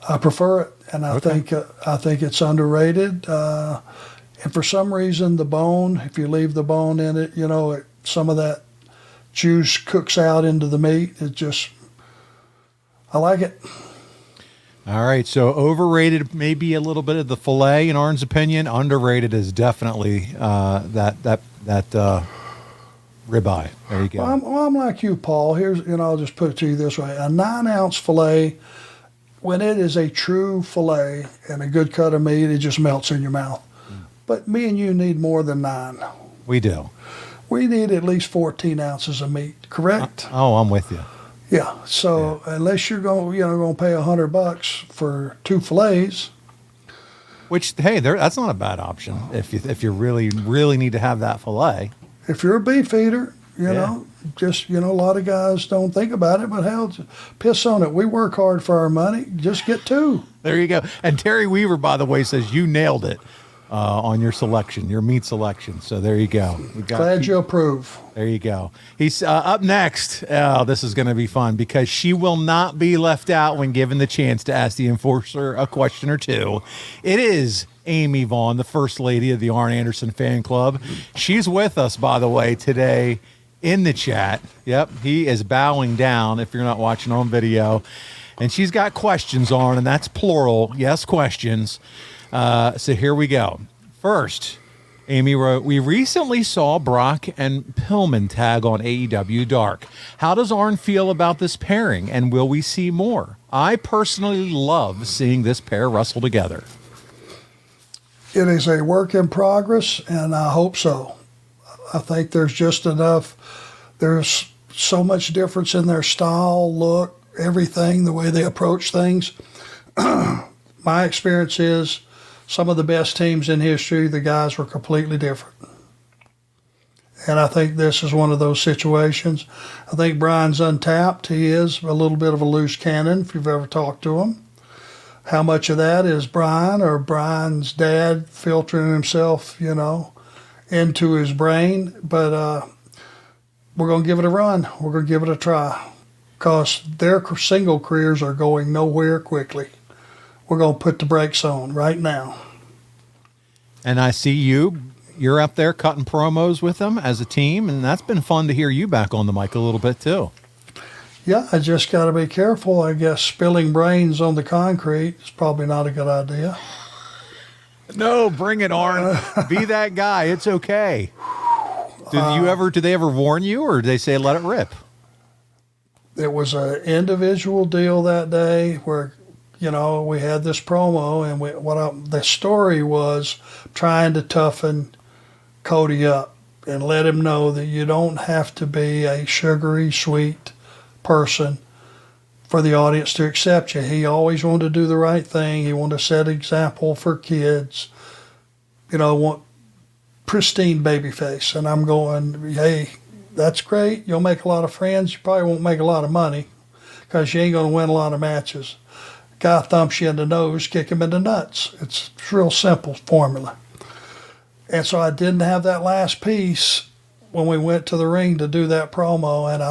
I prefer it, and I think it's underrated. And for some reason, the bone, if you leave the bone in it, some of that juice cooks out into the meat. I like it. All right, so overrated, maybe a little bit of the filet in Arn's opinion. Underrated is definitely that ribeye. There you go. I'm like you, Paul. I'll just put it to you this way: a 9-ounce filet, when it is a true filet and a good cut of meat, it just melts in your mouth. But me and you need more than 9. We do. We need at least 14 ounces of meat. Correct? I'm with you. Yeah. So unless you're going to pay $100 for 2 fillets, which that's not a bad option if you really need to have that filet. If you're a beef eater, a lot of guys don't think about it, but hell, piss on it. We work hard for our money. Just get 2. There you go. And Terry Weaver, by the way, says you nailed it on your selection, your meat selection. So there you go. Glad you approve. There you go. He's up next. Oh, this is going to be fun because she will not be left out when given the chance to ask the enforcer a question or two. It is Amy Vaughn, the first lady of the Arn Anderson fan club. She's with us, by the way, today in the chat. Yep, he is bowing down if you're not watching on video. And she's got questions on, and that's plural. Yes, questions. So here we go. First, Amy wrote, we recently saw Brock and Pillman tag on AEW Dark. How does Arn feel about this pairing, and will we see more? I personally love seeing this pair wrestle together. It is a work in progress, and I hope so. I think there's just enough. There's so much difference in their style, look, everything, the way they approach things. My experience is some of the best teams in history, the guys were completely different. And I think this is one of those situations. I think Brian's untapped. He is a little bit of a loose cannon, if you've ever talked to him. How much of that is Brian or Brian's dad filtering himself, into his brain? But we're going to give it a run. We're going to give it a try because their single careers are going nowhere quickly. We're going to put the brakes on right now. And I see you're up there cutting promos with them as a team, and that's been fun to hear you back on the mic a little bit too. Yeah, I just got to be careful. I guess spilling brains on the concrete is probably not a good idea. No, bring it, Arn. Be that guy. It's okay. Did they ever warn you, or did they say let it rip? It was an individual deal that day where, we had this promo, and the story was trying to toughen Cody up and let him know that you don't have to be a sugary, sweet person for the audience to accept you. He always wanted to do the right thing. He wanted to set an example for kids. Want pristine baby face. And I'm going, hey, that's great. You'll make a lot of friends. You probably won't make a lot of money because you ain't going to win a lot of matches. Guy thumps you in the nose, kick him in the nuts. It's a real simple formula. And so I didn't have that last piece when we went to the ring to do that promo, and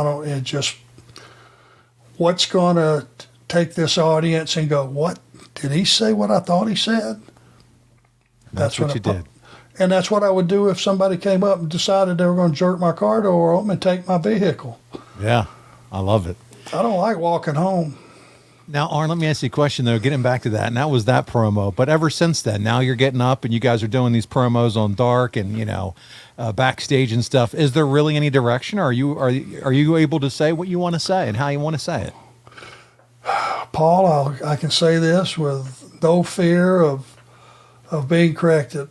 what's going to take this audience and go, what? Did he say what I thought he said? That's what you did. And that's what I would do if somebody came up and decided they were going to jerk my car door open and take my vehicle. Yeah, I love it. I don't like walking home. Now, Arn, let me ask you a question, though, getting back to that. And that was that promo. But ever since then, now you're getting up and you guys are doing these promos on Dark and, backstage and stuff. Is there really any direction? Or are you able to say what you want to say and how you want to say it? Paul, I can say this with no fear of being corrected.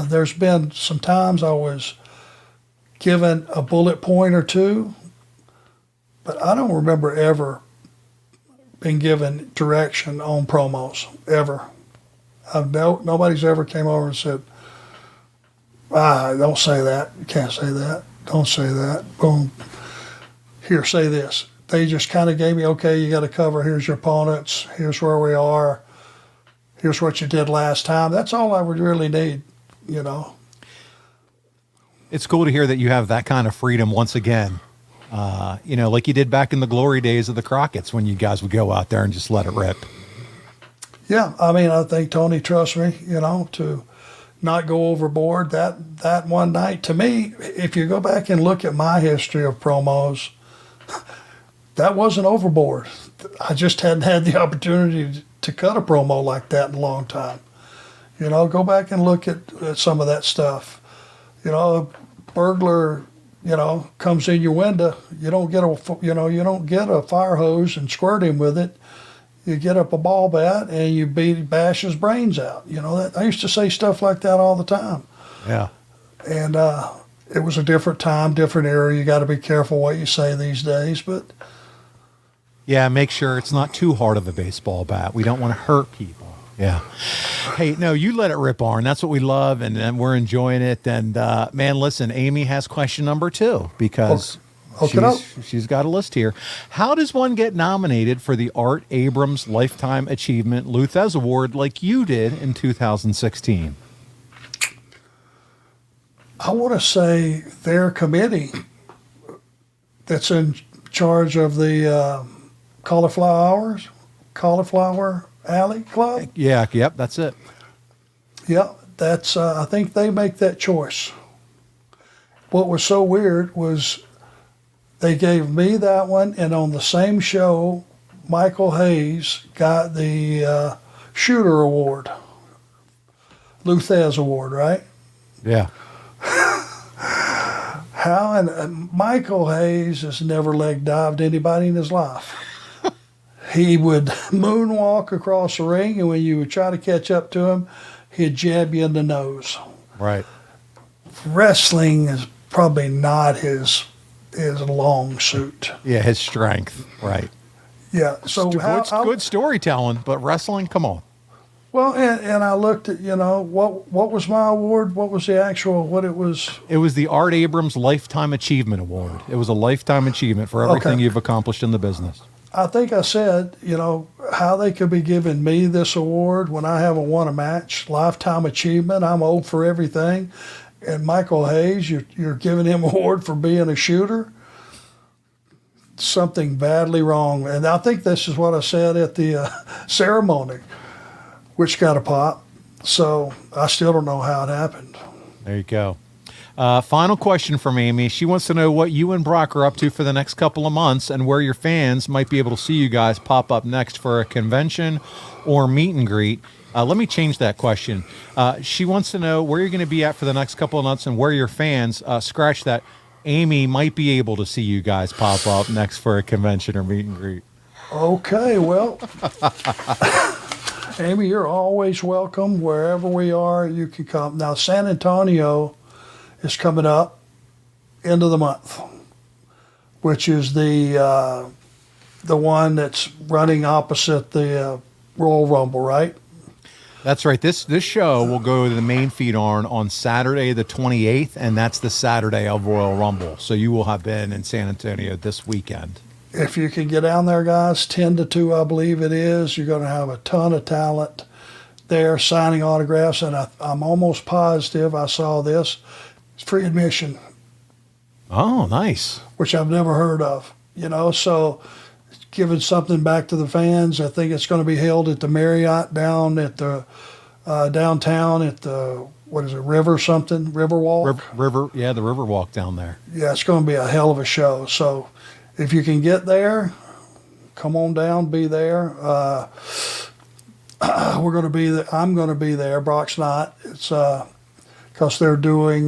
There's been some times I was given a bullet point or two, but I don't remember ever being given direction on promos, ever. Nobody's ever came over and said, don't say that. You can't say that. Don't say that. Boom. Here, say this. They just kind of gave me, okay, you got to cover. Here's your opponents. Here's where we are. Here's what you did last time. That's all I would really need, It's cool to hear that you have that kind of freedom once again. Like you did back in the glory days of the Crockett's when you guys would go out there and just let it rip. Yeah, I think Tony trusts me, to not go overboard. That one night, to me, if you go back and look at my history of promos, that wasn't overboard. I just hadn't had the opportunity to cut a promo like that in a long time. Go back and look at some of that stuff. A burglar, comes in your window. You don't get a fire hose and squirt him with it. You get up a ball bat and you bash his brains out. I used to say stuff like that all the time. Yeah. And it was a different time, different era. You got to be careful what you say these days, but. Yeah, make sure it's not too hard of a baseball bat. We don't want to hurt people. Yeah. Hey, no, you let it rip, Arn. That's what we love, and we're enjoying it. And, man, listen, Amy has question number 2 because she's got a list here. How does one get nominated for the Art Abrams Lifetime Achievement Luthez Award like you did in 2016? I want to say their committee that's in charge of the Cauliflower Alley Club. Yeah, yep, that's it. Yeah, that's. I think they make that choice. What was so weird was they gave me that one, and on the same show, Michael Hayes got the Shooter Award, Luthez Award, right? Yeah. How and Michael Hayes has never leg dived anybody in his life. He would moonwalk across the ring, and when you would try to catch up to him, he'd jab you in the nose. Right. Wrestling is probably not his long suit. Yeah, his strength. Right. Yeah. So good storytelling, but wrestling, come on. Well, and I looked at, what was my award? What was the actual, what it was? It was the Art Abrams Lifetime Achievement Award. It was a lifetime achievement for everything you've accomplished in the business. I think I said, how they could be giving me this award when I haven't won a match, lifetime achievement. I'm old for everything. And Michael Hayes, you're giving him an award for being a shooter. Something badly wrong. And I think this is what I said at the ceremony, which got a pop. So I still don't know how it happened. There you go. Final question from Amy. She wants to know what you and Brock are up to for the next couple of months and where your fans might be able to see you guys pop up next for a convention or meet and greet. Let me change that question. She wants to know where you're going to be at for the next couple of months and where your fans, scratch that, Amy might be able to see you guys pop up next for a convention or meet and greet. Okay, well, Amy, you're always welcome. Wherever we are, you can come. Now, San Antonio is coming up end of the month, which is the one that's running opposite the Royal Rumble, right? That's right. This show will go to the main feed on Saturday the 28th, and that's the Saturday of Royal Rumble. So you will have been in San Antonio this weekend. If you can get down there, guys, 10 to 2, I believe it is, you're going to have a ton of talent there signing autographs, and I'm almost positive I saw this. It's free admission. Oh, nice. Which I've never heard of, so giving something back to the fans. I think it's going to be held at the Marriott down at the downtown at the, River something, Riverwalk? River, yeah, the Riverwalk down there. Yeah, it's going to be a hell of a show. So if you can get there, come on down, be there. We're going to be there. I'm going to be there. Brock's not. It's because they're doing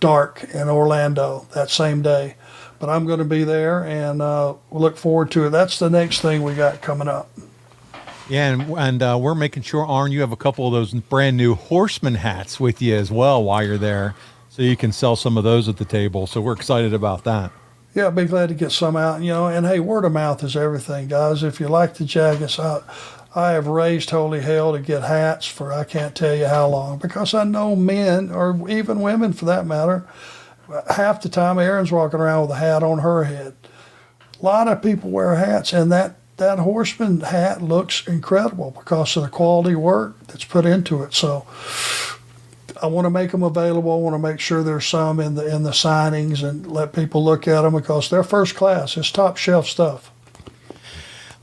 Dark in Orlando that same day. But I'm going to be there, and we'll look forward to it. That's the next thing we got coming up. Yeah, and we're making sure, Arn, you have a couple of those brand new Horseman hats with you as well while you're there, so you can sell some of those at the table. So we're excited about that. Yeah, I'll be glad to get some out. And hey, word of mouth is everything, guys. If you like the jackets, I have raised holy hell to get hats for I can't tell you how long, because I know men, or even women for that matter, half the time Erin's walking around with a hat on her head. A lot of people wear hats, and that Horseman hat looks incredible because of the quality work that's put into it. So I want to make them available. I want to make sure there's some in the signings and let people look at them because they're first class. It's top shelf stuff.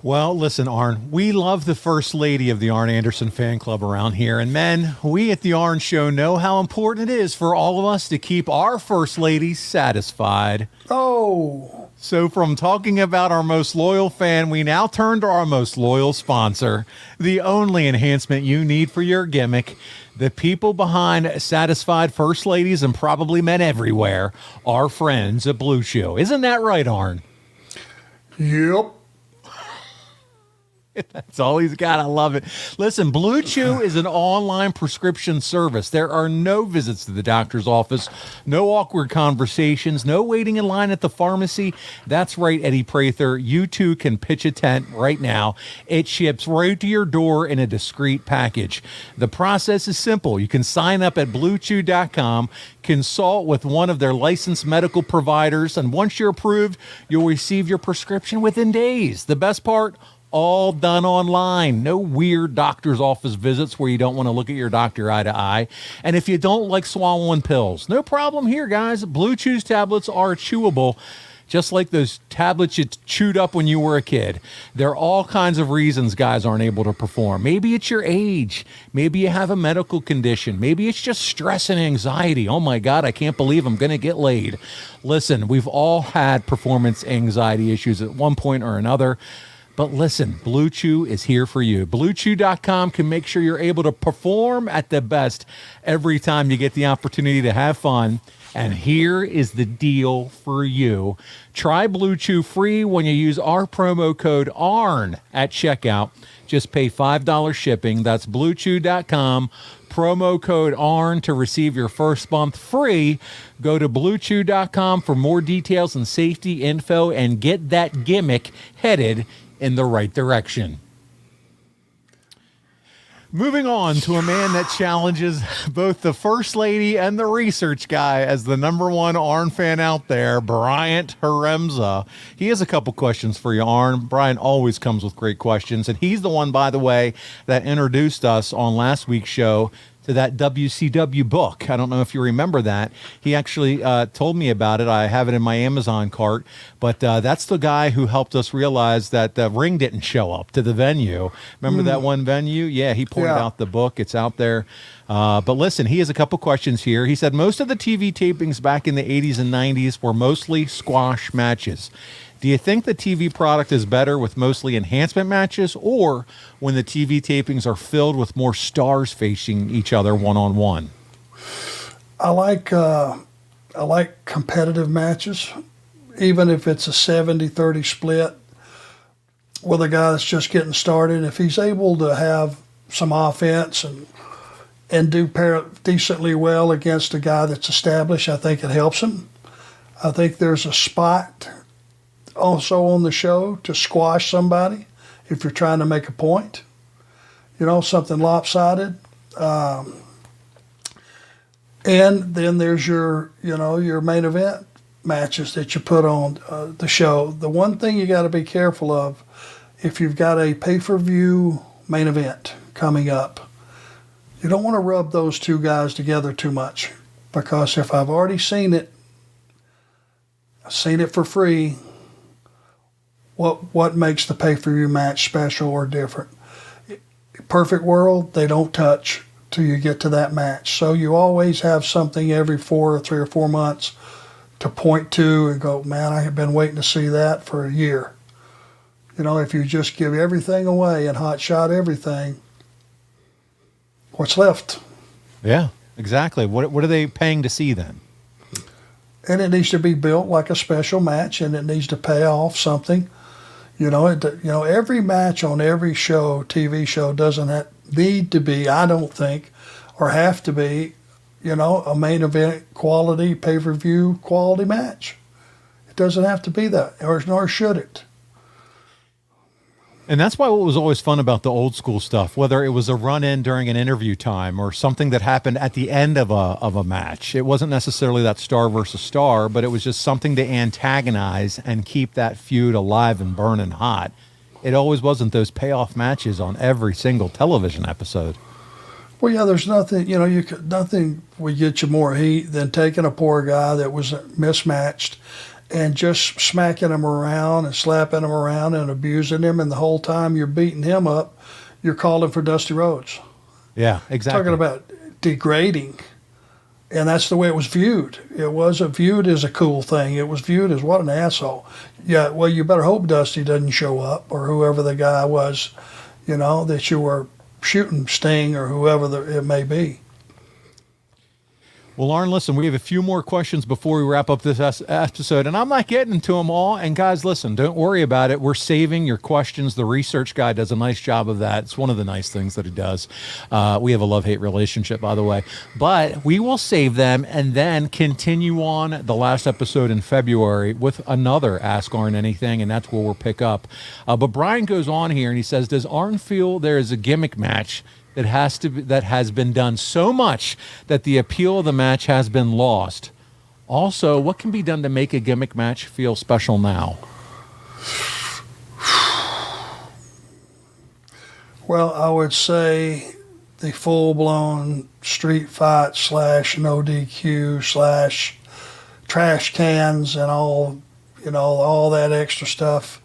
Well, listen, Arn, we love the First Lady of the Arn Anderson fan club around here. And men, we at the Arn Show know how important it is for all of us to keep our First Ladies satisfied. Oh. So from talking about our most loyal fan, we now turn to our most loyal sponsor, the only enhancement you need for your gimmick. The people behind Satisfied First Ladies and probably men everywhere, our friends at Blue Chew. Isn't that right, Arn? Yep. That's all he's got. I love it. Listen, Blue Chew is an online prescription service. There are no visits to the doctor's office, no awkward conversations, no waiting in line at the pharmacy. That's right, Eddie Prather. You too can pitch a tent right now. It ships right to your door in a discreet package. The process is simple. You can sign up at BlueChew.com, consult with one of their licensed medical providers, and once you're approved, you'll receive your prescription within days. The best part? All done online. No weird doctor's office visits where you don't want to look at your doctor eye to eye. And if you don't like swallowing pills, no problem here, guys. Blue Chew's tablets are chewable, just like those tablets you chewed up when you were a kid. There are all kinds of reasons guys aren't able to perform. Maybe it's your age. Maybe you have a medical condition. Maybe it's just stress and anxiety. Oh my God, I can't believe I'm going to get laid. Listen, we've all had performance anxiety issues at one point or another. But listen, Blue Chew is here for you. BlueChew.com can make sure you're able to perform at the best every time you get the opportunity to have fun. And here is the deal for you. Try Blue Chew free when you use our promo code ARN at checkout. Just pay $5 shipping. That's BlueChew.com. Promo code ARN to receive your first month free. Go to BlueChew.com for more details and safety info and get that gimmick headed in the right direction. Moving on to a man that challenges both the First Lady and the research guy as the #1 Arn fan out there, Bryant Haremza. He has a couple questions for you, Arn. Bryant always comes with great questions, and he's the one, by the way, that introduced us on last week's show to that WCW book. I don't know if you remember that. He actually told me about it. I have it in my Amazon cart, but that's the guy who helped us realize that the ring didn't show up to the venue. Remember that one venue? Yeah, he pointed out the book. It's out there. But listen, he has a couple questions here. He said most of the TV tapings back in the 80s and 90s were mostly squash matches. Do you think the TV product is better with mostly enhancement matches or when the TV tapings are filled with more stars facing each other one-on-one? I like competitive matches, even if it's a 70-30 split with a guy that's just getting started. If he's able to have some offense and do decently well against a guy that's established, I think it helps him. I think there's a spot also on the show to squash somebody if you're trying to make a point, something lopsided. And then there's your main event matches that you put on the show. The one thing you got to be careful of, if you've got a pay-per-view main event coming up, you don't want to rub those two guys together too much, because if I've already seen it for free, what makes the pay-per-view match special or different? Perfect world, they don't touch till you get to that match. So you always have something every 3 or 4 months to point to and go, man, I have been waiting to see that for a year. If you just give everything away and hot shot everything, what's left? Yeah, exactly. What are they paying to see then? And it needs to be built like a special match, and it needs to pay off something. Every match on every show, TV show, doesn't need to be, I don't think, or have to be, a main event quality, pay-per-view quality match. It doesn't have to be that, nor should it. And that's why what was always fun about the old school stuff, whether it was a run-in during an interview time or something that happened at the end of a match. It wasn't necessarily that star versus star, but it was just something to antagonize and keep that feud alive and burning hot. It always wasn't those payoff matches on every single television episode. Well, yeah, there's nothing, nothing would get you more heat than taking a poor guy that was mismatched and just smacking him around and slapping him around and abusing him, and the whole time you're beating him up, you're calling for Dusty Rhodes. Yeah, exactly. Talking about degrading. And that's the way it was viewed. It wasn't viewed as a cool thing. It was viewed as, what an asshole. Yeah, well, you better hope Dusty doesn't show up, or whoever the guy was, that you were shooting, Sting, or whoever it may be. Well, Arn, listen, we have a few more questions before we wrap up this episode, and I'm not getting to them all. And guys, listen, don't worry about it. We're saving your questions. The research guy does a nice job of that. It's one of the nice things that he does. We have a love-hate relationship, by the way. But we will save them and then continue on the last episode in February with another Ask Arn Anything, and that's where we'll pick up. But Brian goes on here, and he says, does Arn feel there is a gimmick match that has been done so much that the appeal of the match has been lost? Also, what can be done to make a gimmick match feel special now? Well, I would say the full-blown street fight / no DQ / trash cans and all that extra stuff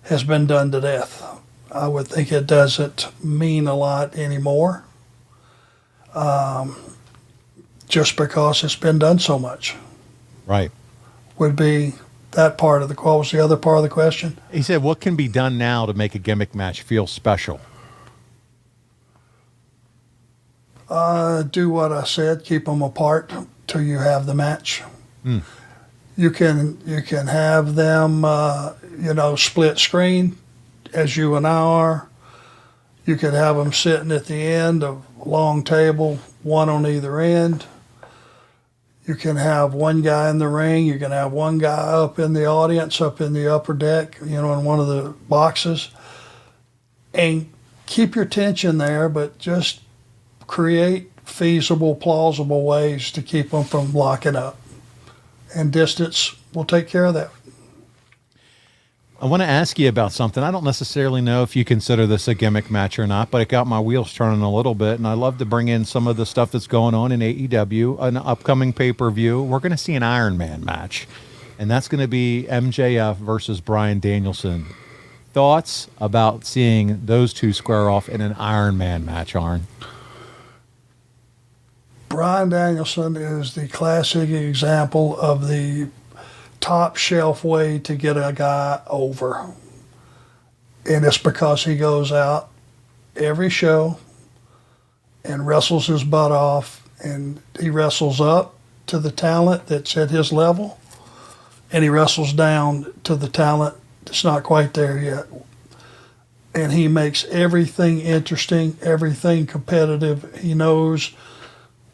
has been done to death. I would think it doesn't mean a lot anymore, just because it's been done so much. Right. Would be that part of what was the other part of the question? He said, what can be done now to make a gimmick match feel special? Do what I said, keep them apart till you have the match. You can have them, split screen, as you and I are. You could have them sitting at the end of a long table, one on either end. You can have one guy in the ring. You can have one guy up in the audience, up in the upper deck, in one of the boxes. And keep your tension there, but just create feasible, plausible ways to keep them from locking up. And distance will take care of that. I want to ask you about something. I don't necessarily know if you consider this a gimmick match or not, but it got my wheels turning a little bit, and I love to bring in some of the stuff that's going on in AEW, an upcoming pay-per-view. We're going to see an Iron Man match, and that's going to be MJF versus Bryan Danielson. Thoughts about seeing those two square off in an Iron Man match, Arn? Bryan Danielson is the classic example of the top shelf way to get a guy over. And it's because he goes out every show and wrestles his butt off, and he wrestles up to the talent that's at his level, and he wrestles down to the talent that's not quite there yet. And he makes everything interesting, everything competitive. He knows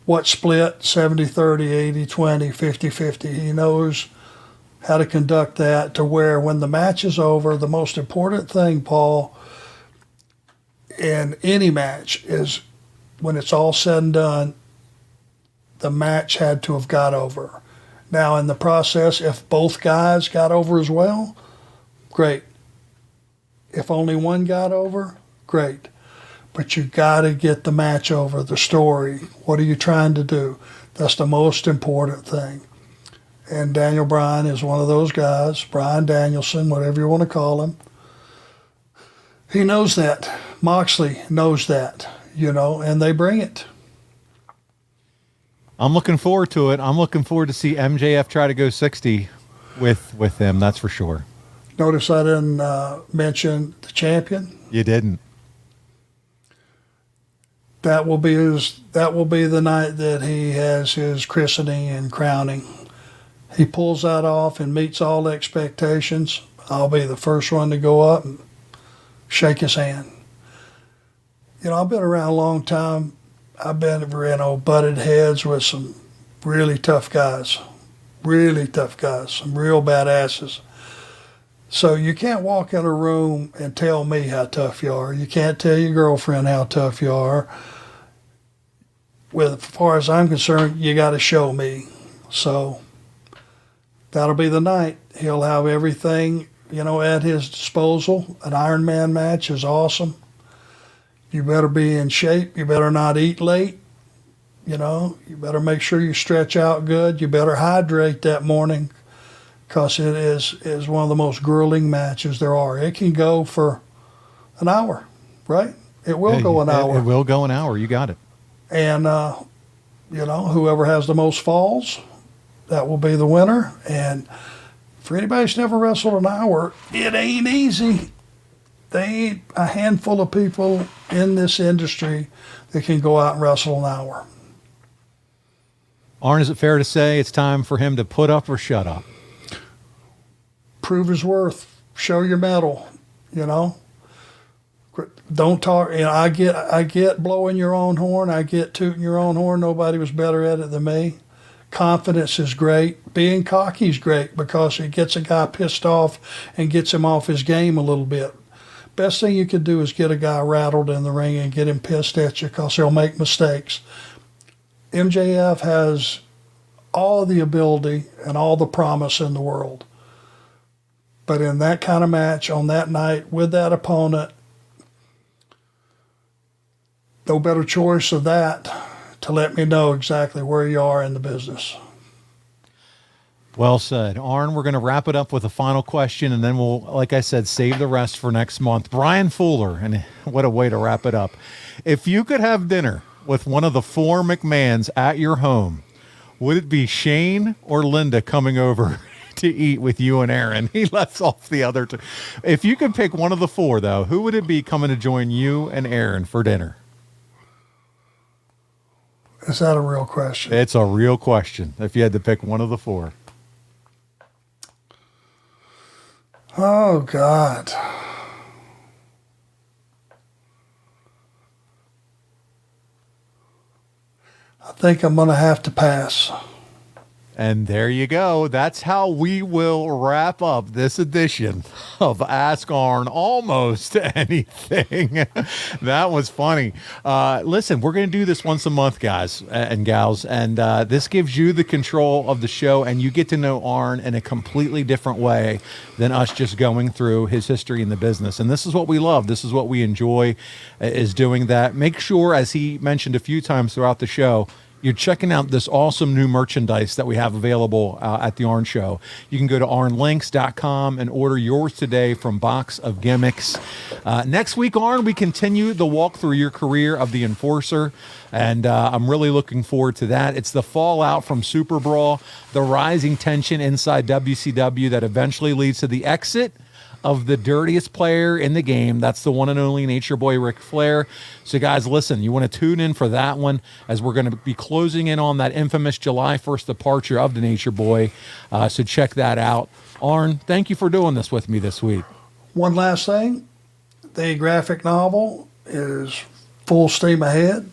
what split, 70-30, 80-20, 50-50. He knows how to conduct that to where when the match is over, the most important thing, Paul, in any match is when it's all said and done, the match had to have got over. Now, in the process, if both guys got over as well, great. If only one got over, great. But you got to get the match over, the story. What are you trying to do? That's the most important thing. And Daniel Bryan is one of those guys, Bryan Danielson, whatever you want to call him. He knows that. Moxley knows that, and they bring it. I'm looking forward to it. I'm looking forward to see MJF try to go 60 with him, that's for sure. Notice I didn't mention the champion. You didn't. That will be the night that he has his christening and crowning. He pulls that off and meets all expectations. I'll be the first one to go up and shake his hand. I've been around a long time. I've been butted heads with some really tough guys, some real badasses. So you can't walk in a room and tell me how tough you are. You can't tell your girlfriend how tough you are. As far as I'm concerned, you got to show me. So that'll be the night. He'll have everything, at his disposal. An Iron Man match is awesome. You better be in shape. You better not eat late. You better make sure you stretch out good. You better hydrate that morning, because it is one of the most grueling matches there are. It can go for an hour, right? It will go an hour. It will go an hour. You got it. And, whoever has the most falls, that will be the winner. And for anybody who's never wrestled an hour, it ain't easy. They ain't a handful of people in this industry that can go out and wrestle an hour. Arn, is it fair to say it's time for him to put up or shut up? Prove his worth. Show your mettle, Don't talk. I get blowing your own horn. I get tooting your own horn. Nobody was better at it than me. Confidence is great. Being cocky is great because it gets a guy pissed off and gets him off his game a little bit. Best thing you could do is get a guy rattled in the ring and get him pissed at you because he'll make mistakes. MJF has all the ability and all the promise in the world. But in that kind of match on that night with that opponent, no better choice of that to let me know exactly where you are in the business. Well said. Arn, we're going to wrap it up with a final question, and then we'll, like I said, save the rest for next month. Brian Fuller, and what a way to wrap it up. If you could have dinner with one of the four McMahons at your home, would it be Shane or Linda coming over to eat with you and Aaron? He left off the other two. If you could pick one of the four, though, who would it be coming to join you and Aaron for dinner? Is that a real question? It's a real question. If you had to pick one of the four. Oh, God. I think I'm going to have to pass. And there you go. That's how we will wrap up this edition of Ask Arn Almost Anything. That was funny. Listen, we're going to do this once a month, guys and gals, and this gives you the control of the show, and you get to know Arn in a completely different way than us just going through his history in the business. And this is what we love. This is what we enjoy, is doing that. Make sure, as he mentioned a few times throughout the show, you're checking out this awesome new merchandise that we have available at the Arn Show. You can go to arnlinks.com and order yours today from Box of Gimmicks. Next week, Arn, we continue the walk through your career of the Enforcer, and I'm really looking forward to that. It's the fallout from Super Brawl, the rising tension inside WCW that eventually leads to the exit of the dirtiest player in the game. That's the one and only Nature Boy Ric Flair. So guys, listen, you want to tune in for that one as we're going to be closing in on that infamous July 1st departure of the Nature Boy. So check that out. Arn, thank you for doing this with me this week. One last thing. The graphic novel is full steam ahead.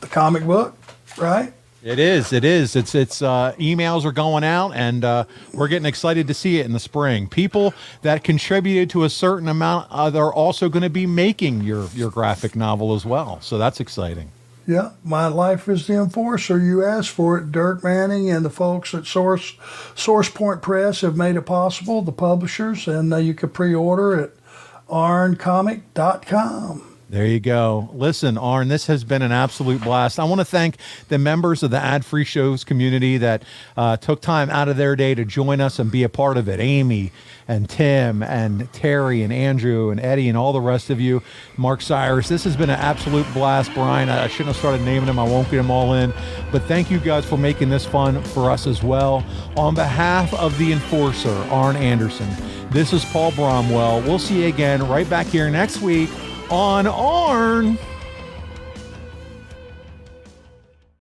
The comic book, right? It is. It's emails are going out, and we're getting excited to see it in the spring. People that contributed to a certain amount, they're also going to be making your graphic novel as well. So that's exciting. Yeah, My Life is the Enforcer. You asked for it. Dirk Manning and the folks at Source Point Press have made it possible, the publishers, and you can pre-order at arncomic.com. There you go. Listen, Arn, this has been an absolute blast. I want to thank the members of the Ad Free Shows community that took time out of their day to join us and be a part of it. Amy and Tim and Terry and Andrew and Eddie and all the rest of you. Mark Cyrus, this has been an absolute blast. Brian, I shouldn't have started naming them. I won't get them all in. But thank you guys for making this fun for us as well. On behalf of the Enforcer, Arn Anderson, this is Paul Bromwell. We'll see you again right back here next week on Arn